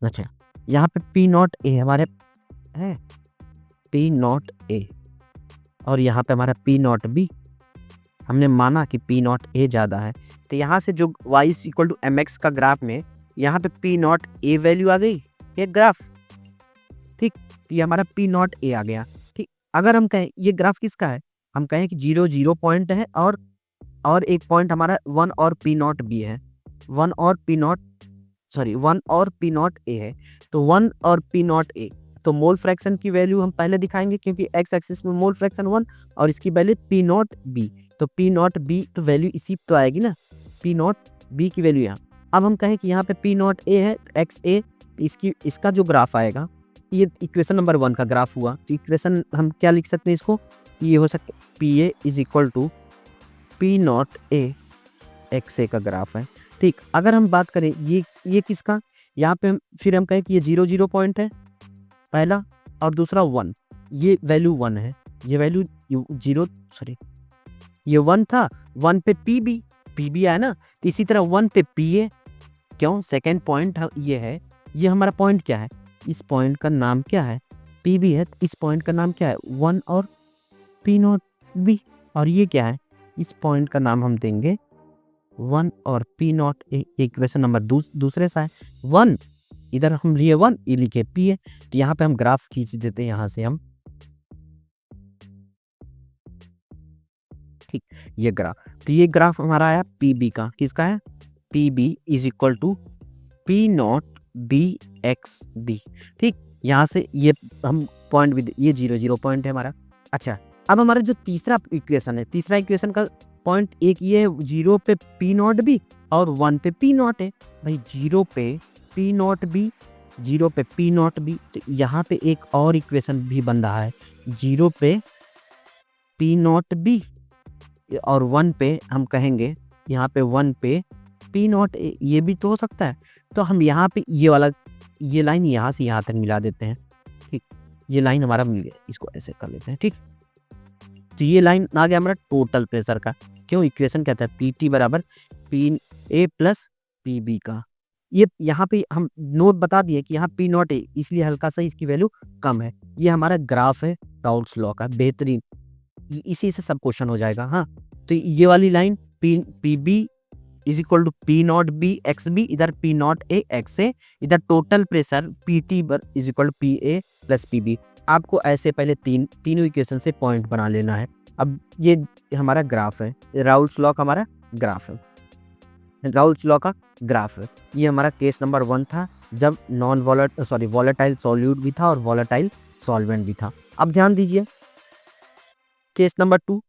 [SPEAKER 1] अच्छा, यहाँ पे P नॉट ए हमारे है, P नॉट ए, और यहाँ पे हमारा P नॉट बी, हमने माना कि P नॉट ए ज़्यादा है, तो यहाँ से जो y इक्वल टू mx का ग्राफ में यहाँ पे P नॉट ए वैल्यू आ गई, ये ग्राफ, ठीक। तो ये हमारा P नॉट ए आ गया, ठीक। अगर हम कहें ये ग्राफ किसका है, हम कहें कि 0 पॉइंट है और एक पॉइंट हमारा 1 और P नॉट बी है, 1 और P नॉट ए है, तो 1 और P नॉट ए, तो मोल फ्रैक्शन की वैल्यू हम पहले दिखाएंगे क्योंकि x एक्सिस में मोल फ्रैक्शन 1 और इसकी वैल्यू P नॉट बी, तो P नॉट बी तो वैल्यू इसी तो आएगी ना, P नॉट बी की वैल्यू यहाँ। अब हम कहें कि यहाँ पे P नॉट ए है, एक्स ए, इसका जो ग्राफ आएगा, ये इक्वेशन नंबर 1 का ग्राफ हुआ, तो इक्वेशन हम क्या लिख सकते हैं इसको, ये हो सकता है P A is equal to P not A X A का ग्राफ है, ठीक। अगर हम बात करें ये किसका, यहाँ पे फिर हम कहें कि ये 0 पॉइंट है पहला, और दूसरा 1, ये वैल्यू 1 है, ये वैल्यू 0, सॉरी ये 1 था, 1 पे पी बी आया ना, तो इसी तरह 1 पे पी ए, क्यों, सेकेंड पॉइंट ये है, ये हमारा पॉइंट क्या है, इस पॉइंट का नाम क्या है, पी बी है, तो इस पॉइंट का नाम क्या है 1 और P नॉट बी, और ये क्या है, इस पॉइंट का नाम हम देंगे 1 और P not a. Equation number दूसरे सा है 1, इधर हम लिए 1, ये लिखे P है, तो यहाँ पे हम ग्राफ खींच देते हैं, यहाँ से हम, ठीक, ये ग्राफ। तो ये ग्राफ हमारा आया PB का, किसका है, PB is equal to P nought B X B, ठीक। यहाँ से ये हम पॉइंट भी, ये 0 पॉइंट है हमारा। अच्छा, अब हमारा जो तीसरा इक्वेशन है, तीसरा इक्वेशन का पॉइंट एक ये है, 0 पे P नॉट बी और 1 पे P नॉट है, भाई 0 पे P नॉट बी, 0 पे P नॉट बी, तो यहाँ पे एक और इक्वेशन भी बन रहा है, 0 पे P नॉट बी और 1 पे हम कहेंगे यहाँ पे 1 पे P नॉट ए, ये भी तो हो सकता है। तो हम यहाँ पे ये वाला, ये लाइन यहाँ से यहाँ तक मिला देते हैं, ठीक, ये लाइन हमारा मिल गया, इसको ऐसे कर लेते हैं, ठीक। तो ये लाइन आ गया हमारा टोटल प्रेशर का, क्यों, इक्वेशन कहता है PT बराबर P A plus P B का। ये यहाँ पे हम नोट बता दिए कि यहाँ P नॉट ए, इसलिए हल्का सा इसकी वैल्यू कम है। ये हमारा ग्राफ है राउल्स लॉ का, बेहतरीन, इसी से सब क्वेश्चन हो जाएगा। हाँ, तो ये वाली line P B is equal to P nought B X B, इधर P not A X A, इधर total pressure PT is equal to P A plus P B. आपको ऐसे पहले तीनों इक्वेशन से पॉइंट बना लेना है। अब ये हमारा ग्राफ है, राउल्स लॉ का हमारा ग्राफ है, राउल्स लॉ का ग्राफ है। ये हमारा केस नंबर 1 था, जब वॉलेटाइल सॉल्यूट भी था और वॉलेटाइल सॉल्वेंट भी था। अब ध्यान दीजिए केस नंबर 2,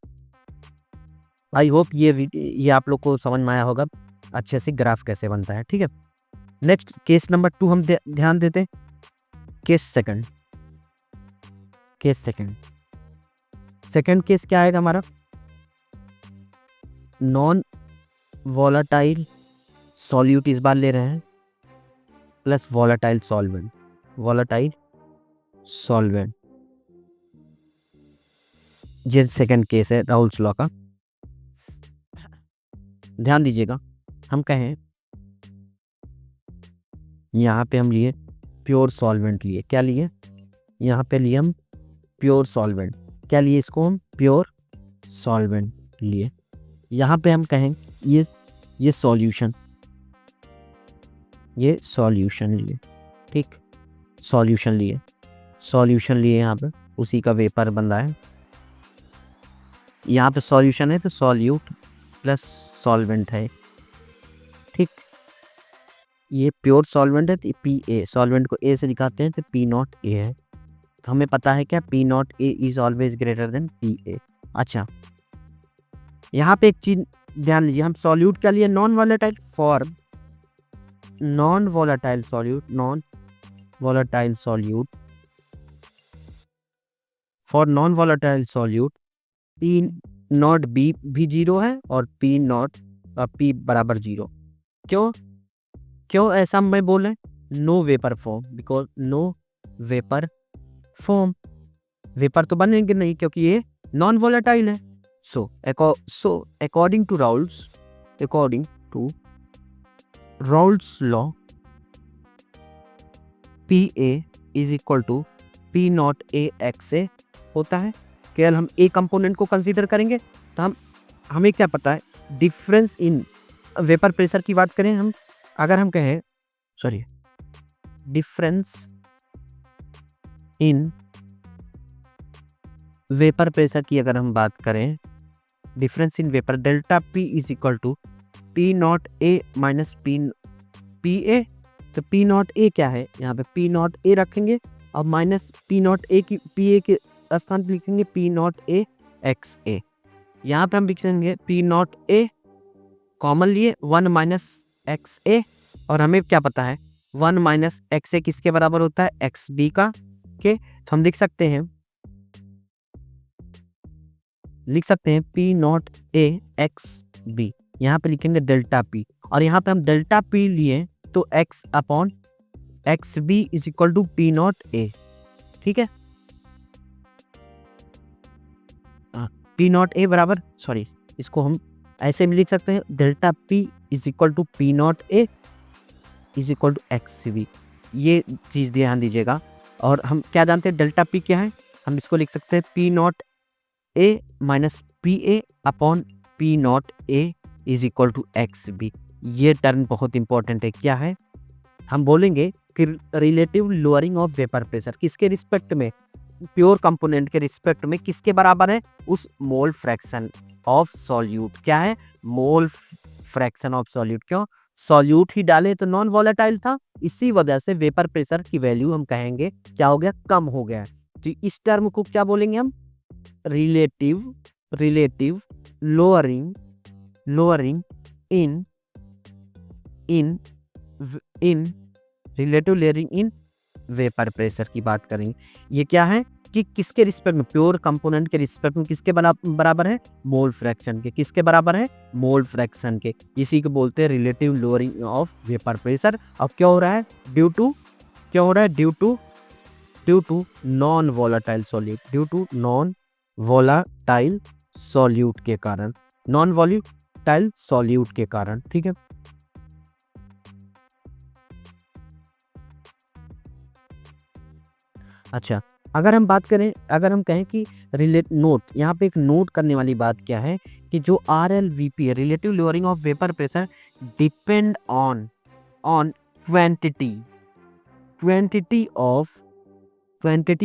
[SPEAKER 1] आई होप ये आप लोग को समझ में आया होगा अच्छे से ग्राफ कैसे बनता है, ठीक है। नेक्स्ट केस नंबर 2 हम ध्यान देते हैं, केस सेकंड। सेकंड केस क्या आएगा हमारा, नॉन वॉलेटाइल सॉल्यूट इस बार ले रहे हैं plus volatile solvent, volatile solvent, ये सेकंड केस है राउल्स लॉ का। ध्यान दीजिएगा, हम कहें यहाँ पे हम लिए प्योर सॉल्वेंट लिए, क्या लिए, यहाँ पे लिए हम प्योर सॉल्वेंट, क्या लिए इसको हम, प्योर सॉल्वेंट लिए। यहाँ पे हम कहें ये सॉल्यूशन, ये सॉल्यूशन लिए, ठीक, सॉल्यूशन लिए, सॉल्यूशन लिए, यहाँ पे उसी का वेपर बन रहा है, यहाँ पे सॉल्यूशन है तो सॉल्यूट प्लस सॉल्वेंट है, ठीक। ये प्योर सॉल्वेंट है तो पी ए, सॉल्वेंट को ए से दिखाते हैं तो पी नॉट ए है, तो हमें पता है क्या, P not A is always greater than P ए। अच्छा, यहाँ पे एक चीज ध्यान लीजिए, हम सॉल्यूट क्या लिए, non volatile, for non volatile solute, non volatile solute, for non volatile solute P not be भी 0 है और पी नॉट पी बराबर 0। क्यों ऐसा मैं बोले, no vapour form, because no vapour form, vapour तो बनेंगे नहीं क्योंकि ये नॉन वॉलेटाइल है। So according to Raoult's law P A is equal to P not A X A होता है। केवल हम ए कंपोनेंट को कंसीडर करेंगे तो हमें क्या पता है, डिफरेंस इन वेपर प्रेशर की बात करें हम, अगर हम कहें डिफरेंस इन वेपर प्रेशर की अगर हम बात करें, difference in vapour delta P is equal to P not A minus P A, तो पी नॉट ए क्या है, यहाँ पे पी नॉट ए रखेंगे और माइनस पी नॉट ए की पी ए के स्थान पर लिखेंगे पी नॉट ए एक्स ए, यहाँ पे हम लिखेंगे पी नॉट ए कॉमन लिए 1 माइनस एक्स ए, और हमें क्या पता है 1 माइनस एक्स ए किसके बराबर होता है, एक्स बी का, के, तो हम लिख सकते हैं P not A X B, यहाँ पे लिखेंगे डेल्टा पी, और यहाँ पे हम डेल्टा पी लिए तो X upon X B is equal to P not A, ठीक है, पी नॉट ए बराबर, इसको हम ऐसे भी लिख सकते हैं, delta P is equal to P not A is equal to X B, ये चीज़ ध्यान दीजिएगा। और हम क्या जानते हैं, डेल्टा पी क्या है, हम इसको लिख सकते हैं P not A minus P A upon P not A is equal to X B. ये टर्म बहुत इंपॉर्टेंट है, क्या है, हम बोलेंगे कि relative lowering of vapour pressure किसके रिस्पेक्ट में, प्योर कंपोनेंट के रिस्पेक्ट में किसके बराबर है, उस मोल फ्रैक्शन ऑफ सॉल्यूट, क्या है, मोल फ्रैक्शन ऑफ सॉल्यूट। क्यों, सॉल्यूट ही डाले तो नॉन वॉलेटाइल था, इसी वजह से वेपर प्रेशर की वैल्यू हम कहेंगे क्या हो गया, कम हो गया। तो इस टर्म को क्या बोलेंगे हम, relative lowering in relative lowering in vapour pressure की बात करेंगे। ये क्या है कि किसके रिस्पेक्ट में, प्योर कंपोनेंट के रिस्पेक्ट में किसके बराबर है, मोल फ्रैक्शन के, किसके बराबर है, मोल फ्रैक्शन के, इसी को बोलते हैं relative lowering of vapour pressure. अब क्या हो रहा है, due to non volatile solute, due to non volatile solute के कारण, नॉन वॉलेटाइल सॉल्यूट के कारण, ठीक है। अच्छा, अगर हम कहें कि नोट, यहाँ पे एक नोट करने वाली बात क्या है कि जो RLVP है, relative lowering of vapour pressure, depend on quantity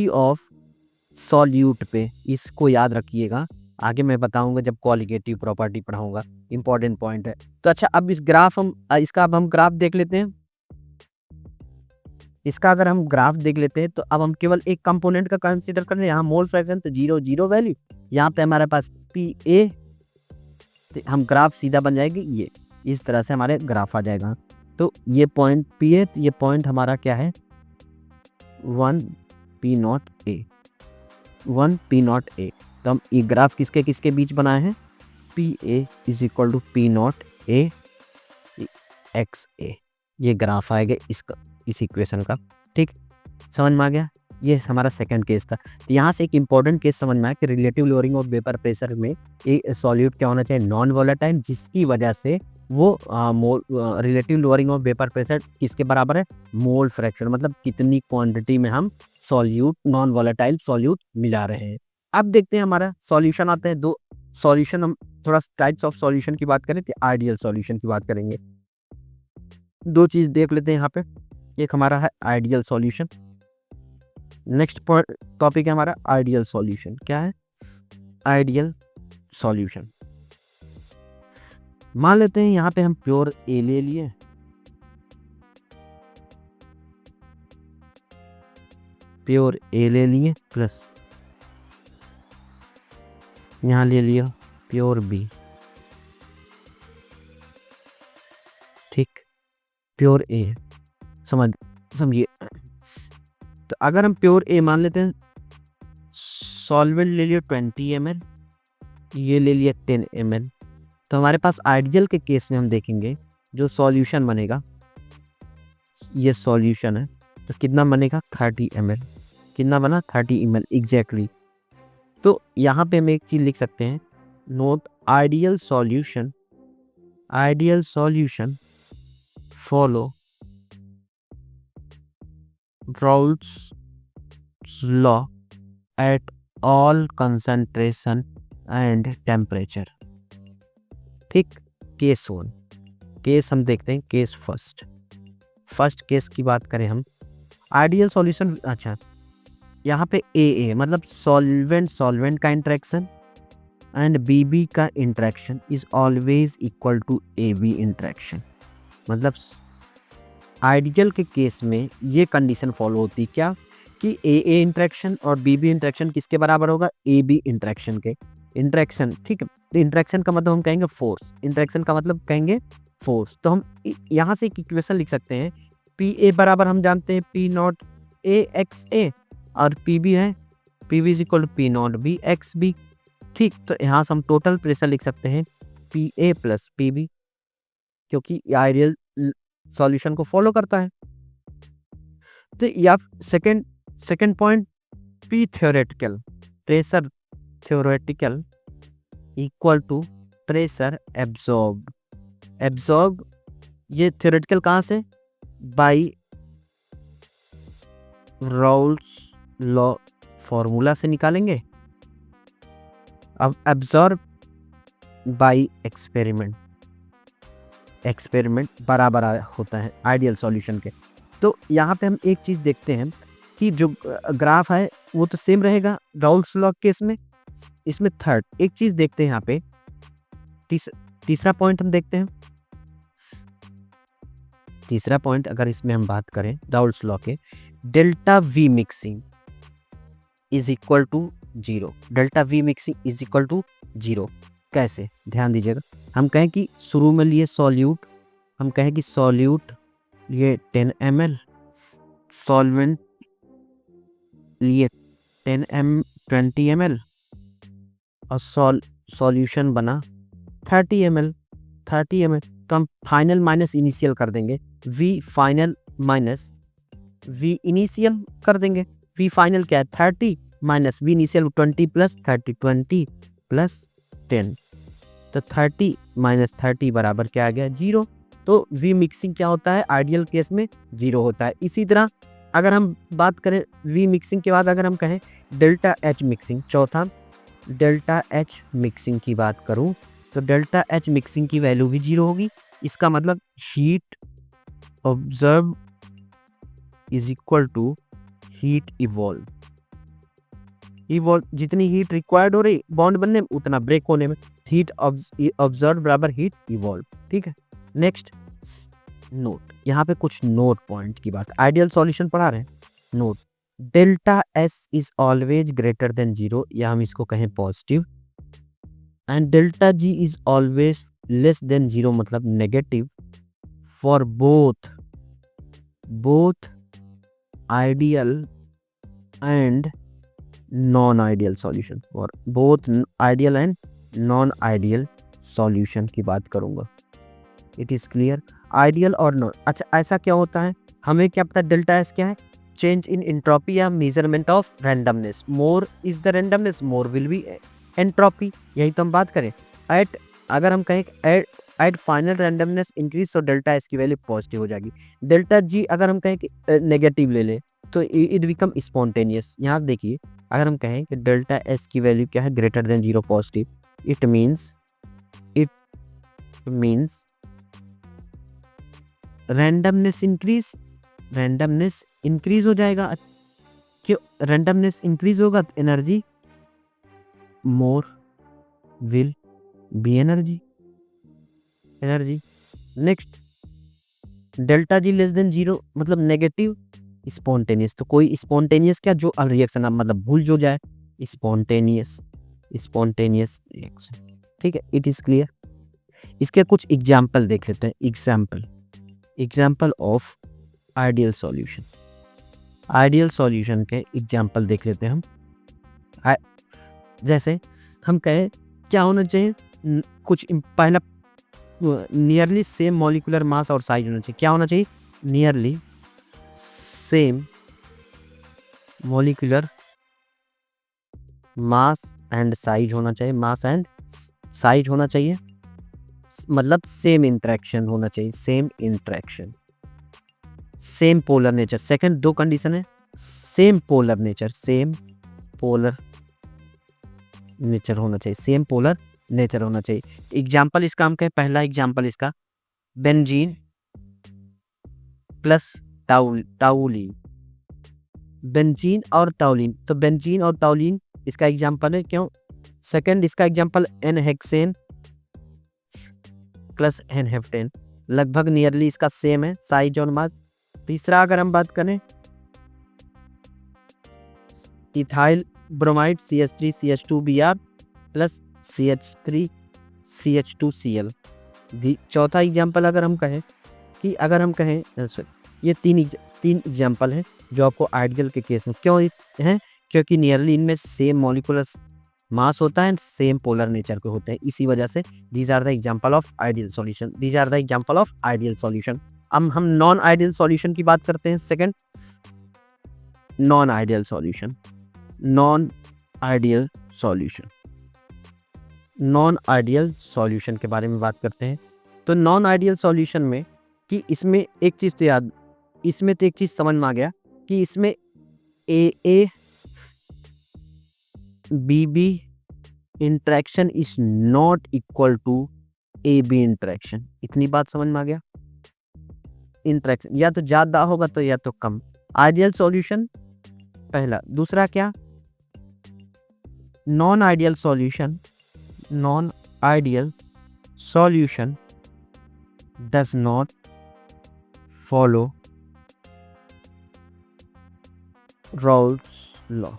[SPEAKER 1] of solute पे, इसको याद रखिएगा, आगे मैं बताऊंगा जब क्वालिटेटिव प्रॉपर्टी पढ़ाऊंगा, इंपॉर्टेंट पॉइंट है। तो अच्छा, अब इसका हम ग्राफ देख लेते हैं। इसका अगर हम ग्राफ देख लेते हैं तो अब हम केवल एक कंपोनेंट का कंसीडर कर रहे हैं, यहाँ मोल फ्रैक्शन तो 0 वैल्यू, यहाँ पे हमारे पास पी ए, तो हम ग्राफ सीधा बन जाएगी, ये इस तरह से हमारे ग्राफ आ जाएगा। तो ये पॉइंट पी ए, ये पॉइंट हमारा क्या है, 1 पी नॉट ए, तो हम ये ग्राफ किसके किसके बीच बनाए हैं, P A is equal to P not A X A, ये ग्राफ आएगा इसका, इस इक्वेशन का। ठीक, समझ में आ गया। ये हमारा सेकंड केस था। तो यहाँ से एक इंपॉर्टेंट केस समझ में आया कि relative lowering of vapour pressure में एक सॉल्यूट क्या होना चाहिए, नॉन वोलेटाइल, जिसकी वजह से वो relative lowering of vapour pressure किसके बराबर है, मोल फ्रैक्शन, मतलब कितनी क्वांटिटी में हम सॉल्यूट, नॉन वोलेटाइल सॉल्यूट मिला रहे हैं। अब देखते हैं हमारा सॉल्यूशन आते हैं दो सॉल्यूशन, हम थोड़ा टाइप्स ऑफ सॉल्यूशन की बात करें तो आइडियल सॉल्यूशन की बात करेंगे। दो चीज देख लेते हैं यहाँ पे, एक हमारा है आइडियल सॉल्यूशन, नेक्स्ट टॉपिक है हमारा आइडियल सॉल्यूशन। क्या है आइडियल सॉल्यूशन? मान लेते हैं यहाँ पे हम प्योर ए ले लिए, प्योर ए ले लिए प्लस यहाँ ले लिया प्योर बी। ठीक, प्योर ए समझिए। तो अगर हम प्योर ए मान लेते हैं, सॉल्वेंट ले लिया 20 ml, ये ले लिया 10 ml, तो हमारे पास आइडियल के केस में हम देखेंगे जो सॉल्यूशन बनेगा, ये सॉल्यूशन है, तो कितना बनेगा 30 ml, कितना बना 30 ml एग्जैक्टली। तो यहाँ पे हम एक चीज लिख सकते हैं, note ideal solution, ideal solution follow Raoult's law at all concentration and temperature। ठीक, केस वन, केस हम देखते हैं, केस फर्स्ट केस की बात करें हम, आइडियल सॉल्यूशन। अच्छा, यहाँ पे ए मतलब सॉल्वेंट सॉल्वेंट का इंटरेक्शन एंड बी का interaction is always equal to A B interaction. मतलब आइडियल के केस में ये कंडीशन फॉलो होती है क्या, कि ए इंटरेक्शन और बी इंटरेक्शन किसके बराबर होगा, ए बी इंटरेक्शन के। इंटरेक्शन, ठीक है, तो इंटरेक्शन का मतलब हम कहेंगे फोर्स, इंटरेक्शन का मतलब कहेंगे फोर्स। तो हम यहाँ से एक इक्वेशन लिख सकते हैं, पी ए बराबर हम जानते हैं P not A X A, और पी बी है P B is equal to P not B X B. ठीक, तो यहाँ से हम टोटल प्रेशर लिख सकते हैं P A plus P B, क्योंकि आइडियल सॉल्यूशन को फॉलो करता है। तो या second point, P theoretical, pressure theoretical equal to pressure absorb. Absorb ये थ्योरेटिकल कहाँ से, बाय राउल्ट्स लॉ फॉर्मूला से निकालेंगे। अब एब्जॉर्ब बाय एक्सपेरिमेंट, एक्सपेरिमेंट बराबर होता है आइडियल सॉल्यूशन के। तो यहाँ पे हम एक चीज देखते हैं कि जो ग्राफ है वो तो सेम रहेगा राउल्ट्स लॉ केस में। इसमें थर्ड एक चीज देखते हैं यहाँ पे, तीसरा पॉइंट हम देखते हैं। तीसरा पॉइंट अगर इसमें हम बात करें राउल्ट्स लॉ के, delta V mixing is equal to 0, delta V mixing is equal to 0। कैसे, ध्यान दीजिएगा, हम कहें कि शुरू में लिए सॉल्यूट, हम कहें कि सॉल्यूट लिए 10 ml, सॉल्वेंट लिए 20 ml, और सॉल्यूशन बना 30 ml। तो हम फाइनल माइनस इनिशियल कर देंगे, V final minus V initial कर देंगे। वी फाइनल क्या है 30 minus V initial 20 plus 30, 20 plus 10, तो 30 माइनस 30 बराबर क्या आ गया 0। तो वी मिक्सिंग क्या होता है आइडियल केस में 0 होता है। इसी तरह अगर हम बात करें वी मिक्सिंग के बाद अगर हम कहें डेल्टा एच मिक्सिंग, चौथा डेल्टा एच मिक्सिंग की बात करूं तो डेल्टा एच मिक्सिंग की वैल्यू भी 0 होगी। इसका मतलब heat observe is equal to heat evolve, जितनी हीट रिक्वायर्ड हो रही बॉन्ड बनने में उतना ब्रेक होने में, हीट ऑब्जर्व बराबर हीट इवॉल्व। ठीक है, नेक्स्ट नोट, यहाँ पे कुछ नोट पॉइंट की बात, आइडियल सॉल्यूशन पढ़ा रहे हैं। Note, delta S is always greater than 0, या हम इसको कहें positive, and delta G is always less than 0 मतलब negative for both ideal and non ideal solution, और both ideal and non ideal solution की बात करूंगा। इट इज क्लियर, आइडियल और नॉन। अच्छा, ऐसा क्या होता है, हमें क्या पता डेल्टा एस क्या है, चेंज इन एंट्रोपी या measurement of randomness. More is the randomness, more will be entropy, यही तो हम बात करें। एट अगर हम कहें एट फाइनल रैंडमनेस इंक्रीज तो डेल्टा एस की वैल्यू पॉजिटिव हो जाएगी। डेल्टा जी अगर हम कहें कि नेगेटिव ले लें तो इट बिकम स्पॉन्टेनियस। यहाँ देखिए, अगर हम कहें कि डेल्टा एस की वैल्यू क्या है, greater than 0 positive, it means randomness increase हो जाएगा। क्यों रैंडमनेस इंक्रीज होगा तो energy more will be energy. Next, delta G less than 0 मतलब नेगेटिव, स्पॉन्टेनियस। तो कोई स्पॉन्टेनियस क्या, जो रिएक्शन मतलब भूल जो जाए, स्पॉन्टेनियस रिएक्शन। ठीक है, इट इज क्लियर। इसके कुछ एग्जाम्पल देख लेते हैं। Example of ideal solution. Ideal solution के एग्जाम्पल देख लेते हैं हम। जैसे हम कहें क्या होना चाहिए, कुछ पहला नियरली सेम मॉलिक्यूलर मास और साइज होना चाहिए। क्या होना चाहिए, nearly same molecular mass and size होना चाहिए। मास एंड साइज होना चाहिए, मतलब सेम इंटरेक्शन होना चाहिए, सेम पोलर नेचर। सेकंड, दो कंडीशन है, सेम पोलर नेचर होना चाहिए, सेम पोलर नेचर होना चाहिए। एग्जाम्पल इसका हम कहें, पहला एग्जाम्पल इसका बेंजीन प्लस टाउलिन, बेंजीन और टाउलिन। तो बेंजीन और टाउलिन इसका एग्जाम्पल है, क्यों। सेकंड, इसका example n hexane plus n heptane, लगभग नियरली इसका सेम है साइज और मास। तीसरा अगर हम बात करें, ethyl bromide CH3CH2Br plus CH3CH2Cl। चौथा एग्जाम्पल अगर हम कहें ये तीन एग्जाम्पल हैं जो आपको आइडियल के केस में क्यों हैं, क्योंकि नियरली इनमें सेम मॉलिक्यूलर मास होता है एंड सेम पोलर नेचर के होते हैं। इसी वजह से these are the example of ideal solution. अब हम नॉन आइडियल सॉल्यूशन की बात करते हैं। सेकंड, नॉन आइडियल सॉल्यूशन के बारे में बात करते हैं। तो नॉन आइडियल सॉल्यूशन में कि इसमें एक चीज समझ में आ गया कि इसमें AA BB interaction is not equal to AB interaction. इतनी बात समझ में आ गया। इंटरेक्शन या तो ज्यादा होगा तो या तो कम। आइडियल सॉल्यूशन पहला। दूसरा क्या, non ideal solution does not follow Raoult's law.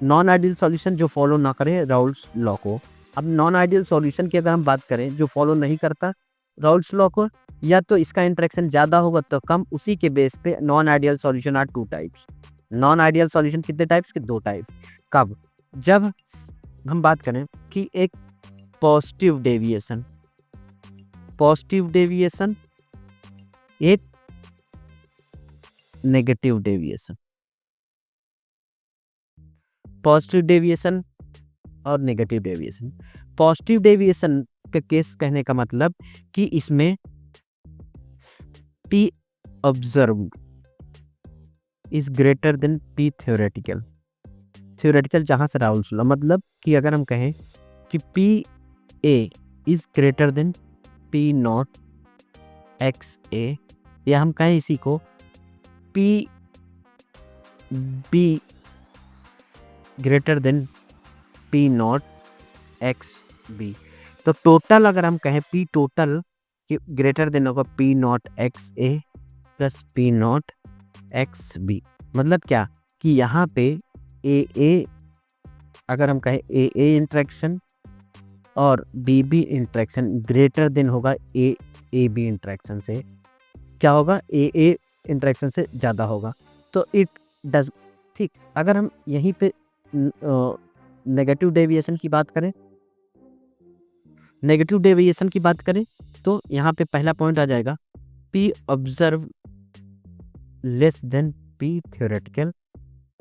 [SPEAKER 1] Non ideal solution जो फॉलो ना करे राउल्स लॉ को। अब नॉन आइडियल सॉल्यूशन की अगर हम बात करें जो फॉलो नहीं करता राउल्स लॉ को, या तो इसका इंटरेक्शन ज्यादा होगा तो कम, उसी के बेस पे non ideal solution are 2 types. Non ideal solution कितने टाइप्स के, 2 टाइप। कब, जब हम बात करें कि एक पॉजिटिव डेविएशन एक नेगेटिव डेविएशन। पॉजिटिव डेविएशन और नेगेटिव डेविएशन। पॉजिटिव डेविएशन के केस कहने का मतलब कि इसमें P observed is greater than P theoretical जहां से राउल्स लॉ, मतलब कि अगर हम कहें कि PA is greater than P not XA, या हम कहें इसी को PB greater than P not XB। तो टोटल अगर हम कहें P टोटल ग्रेटर देन होगा P not XA plus P not XB। मतलब क्या कि यहाँ पे AA अगर हम कहें AA इंटरेक्शन और BB इंटरेक्शन ग्रेटर देन होगा AB इंटरेक्शन से। क्या होगा, AA इंटरेक्शन से ज़्यादा होगा। तो इट डज, ठीक। अगर हम यहीं पे नेगेटिव डेविएशन की बात करें, नेगेटिव डेविएशन की बात करें तो यहाँ पे पहला पॉइंट आ जाएगा P observe less than P theoretical.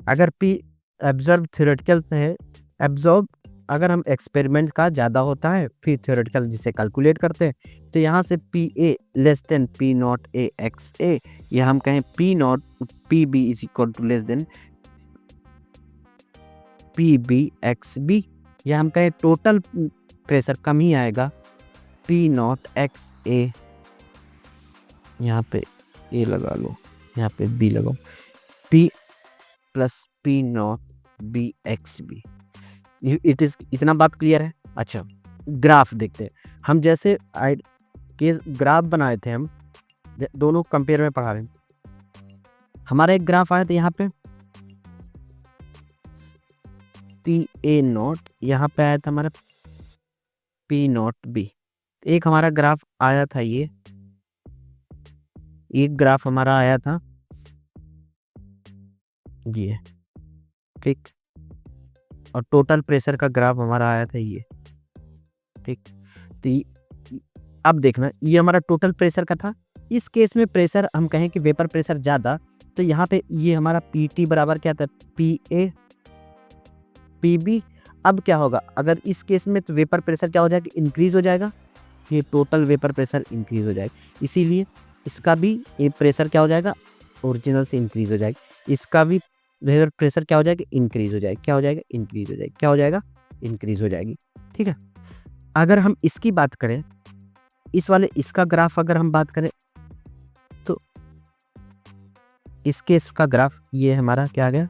[SPEAKER 1] अगर पी ऑब्जर्व थ्योरेटिकल है, एब्जॉर्ब अगर हम एक्सपेरिमेंट का ज़्यादा होता है फिर थ्योरेटिकल जिसे कैलकुलेट करते हैं, तो यहाँ से P A less than P not A X A, या हम कहें P not P B is equal to less than P B X B, या हम कहें टोटल प्रेशर कम ही आएगा पी नॉट एक्स ए, यहाँ पे ए लगा लो, यहाँ पे बी लगाओ, P plus P not B X B. It is, इतना बात क्लियर है। अच्छा ग्राफ देखते हैं हम, जैसे केस ग्राफ बनाए थे हम, दोनों कंपेयर में पढ़ा रहे हैं। हमारा एक ग्राफ आया था यहाँ पे पी ए नॉट, यहाँ पे आया था हमारा पी नॉट बी। एक हमारा ग्राफ आया था ये, एक ग्राफ हमारा आया था ये, ठीक, और टोटल प्रेशर का ग्राफ हमारा आया था ये, ठीक। तो अब देखना ये हमारा टोटल प्रेशर का था। इस केस में प्रेशर हम कहें कि वेपर प्रेशर ज़्यादा, तो यहाँ पे ये हमारा पी टी बराबर क्या था पी ए पी बी। अब क्या होगा अगर इस केस में, तो वेपर प्रेशर क्या हो जाएगा इंक्रीज हो जाएगा, ये टोटल वेपर प्रेशर इंक्रीज हो जाएगा, इसीलिए इसका भी ये प्रेशर क्या हो जाएगा ओरिजिनल से इंक्रीज हो जाएगा, इसका भी वेपर प्रेशर क्या हो जाएगा इंक्रीज हो जाएगा, क्या हो जाएगा इंक्रीज हो जाएगा, क्या हो जाएगा इंक्रीज हो जाएगी, ठीक है। अगर हम इसकी बात करें, इस वाले इसका ग्राफ अगर हम बात करें, तो इस केस का ग्राफ ये हमारा क्या आ गया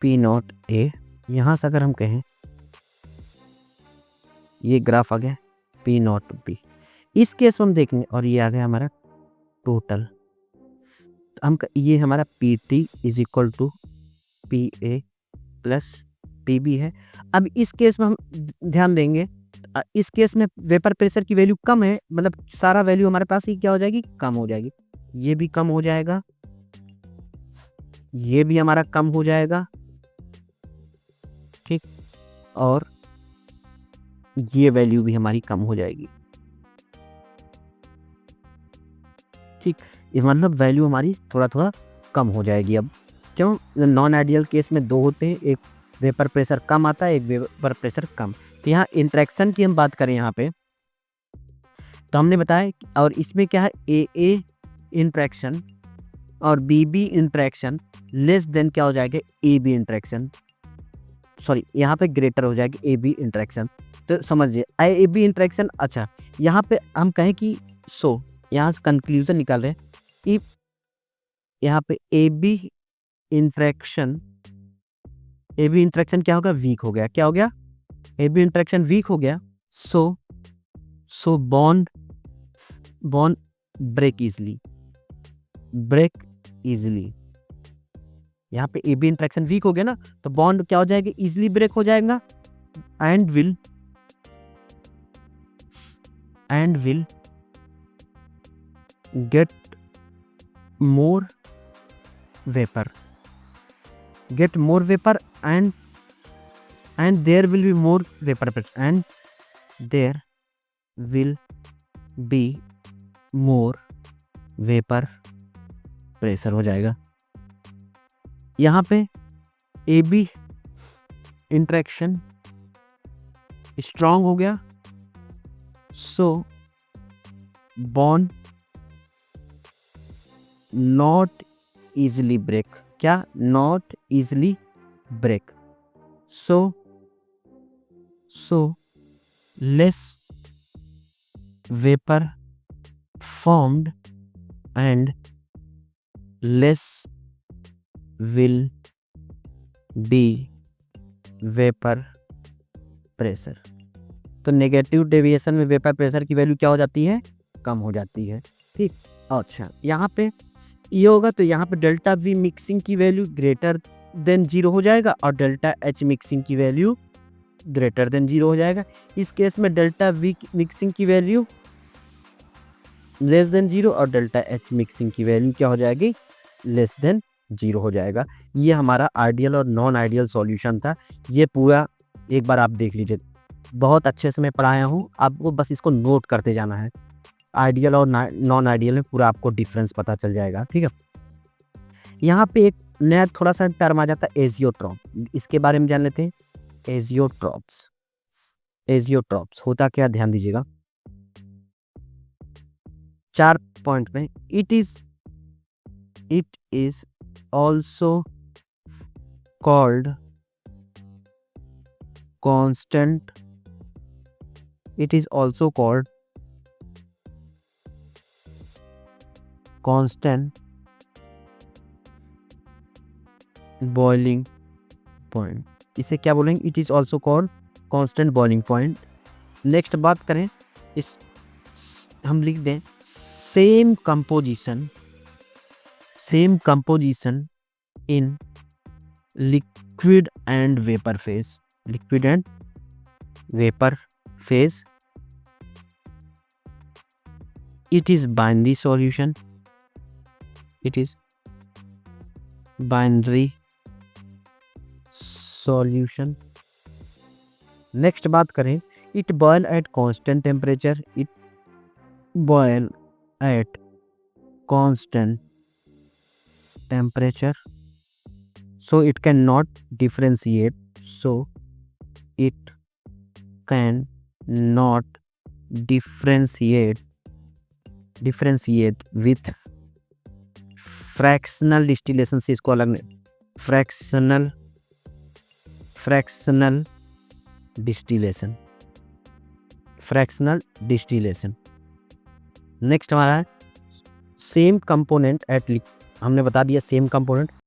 [SPEAKER 1] पी नॉट ए, यहाँ से अगर हम कहें ये ग्राफ आ गया पी नॉट बी। इस केस में हम देखेंगे और ये आ गया हमारा टोटल, हम ये हमारा P T is equal to P A plus P B है। अब इस केस में हम ध्यान देंगे, इस केस में वेपर प्रेशर की वैल्यू कम है, मतलब सारा वैल्यू हमारे पास ही क्या हो जाएगी कम हो जाएगी, ये भी कम हो जाएगा, ये भी हमारा कम हो जाएगा, ठीक, और ये वैल्यू भी हमारी कम हो जाएगी, ठीक। ये मतलब वैल्यू हमारी थोड़ा थोड़ा कम हो जाएगी। अब क्यों, नॉन आइडियल केस में दो होते हैं, एक वेपर प्रेशर कम आता है, एक वेपर प्रेशर कम। तो यहाँ इंट्रैक्शन की हम बात करें यहाँ पे, तो हमने बताया, और इसमें क्या है ए इंट्रैक्शन और B B interaction less than क्या हो जाएगा ए बी इंट्रैक्शन, सॉरी यहाँ पे ग्रेटर हो जाएगी ए बी इंट्रैक्शन। तो समझिए ए बी इंट्रैक्शन। अच्छा यहाँ पे हम कहें कि यहाँ से कंक्लूजन निकाल रहे हैं कि यहाँ पे ए बी इंट्रैक्शन क्या होगा वीक हो गया, क्या हो गया ए बी इंट्रैक्शन वीक हो गया, सो बॉन्ड ब्रेक इजिली। यहाँ पे ए बी इंट्रैक्शन वीक हो गया ना, तो बॉन्ड क्या हो जाएगा इजिली ब्रेक हो जाएगा, and will get more vapor and there will be more vapor pressure, and there will be more vapor pressure हो जाएगा। यहाँ पे ए बी इंट्रैक्शन स्ट्रॉन्ग हो गया, so bond not easily break, क्या not easily break, so less vapour formed and less will be vapour pressure. तो negative deviation में vapour pressure की वैल्यू क्या हो जाती है कम हो जाती है, ठीक। अच्छा यहाँ पे ये होगा, तो यहाँ पे डेल्टा वी मिक्सिंग की वैल्यू ग्रेटर देन 0 हो जाएगा और डेल्टा एच मिक्सिंग की वैल्यू ग्रेटर देन 0 हो जाएगा। इस केस में डेल्टा वी मिक्सिंग की वैल्यू लेस देन 0 और डेल्टा एच मिक्सिंग की वैल्यू क्या हो जाएगी लेस देन 0 हो जाएगा। ये हमारा आइडियल और नॉन आइडियल सॉल्यूशन था। ये पूरा एक बार आप देख लीजिए, बहुत अच्छे से मैं पढ़ाया हूँ, आपको बस इसको नोट करते जाना है। आइडियल और नॉन आइडियल में पूरा आपको डिफरेंस पता चल जाएगा, ठीक है। यहाँ पे एक नया थोड़ा सा टर्म आ जाता है एजियोट्रॉप, इसके बारे में जान लेते हैं। एजियोट्रॉप्स, एजियोट्रॉप्स होता क्या, ध्यान दीजिएगा 4 पॉइंट में। It is also called constant, it is also called constant boiling point. इसे क्या बोलेंगे, it is also called constant boiling point. Next बात करें, इस हम लिख दें same composition in liquid and vapour phase, liquid and vapour phase. It is binary solution, it is binary solution. Next बात करें, it boil at constant temperature, it boil at constant temperature, so it cannot differentiate, so it cannot differentiate with fractional distillation से इसको अलग, fractional distillation. Next हमारा same component eight, हमने बता दिया same component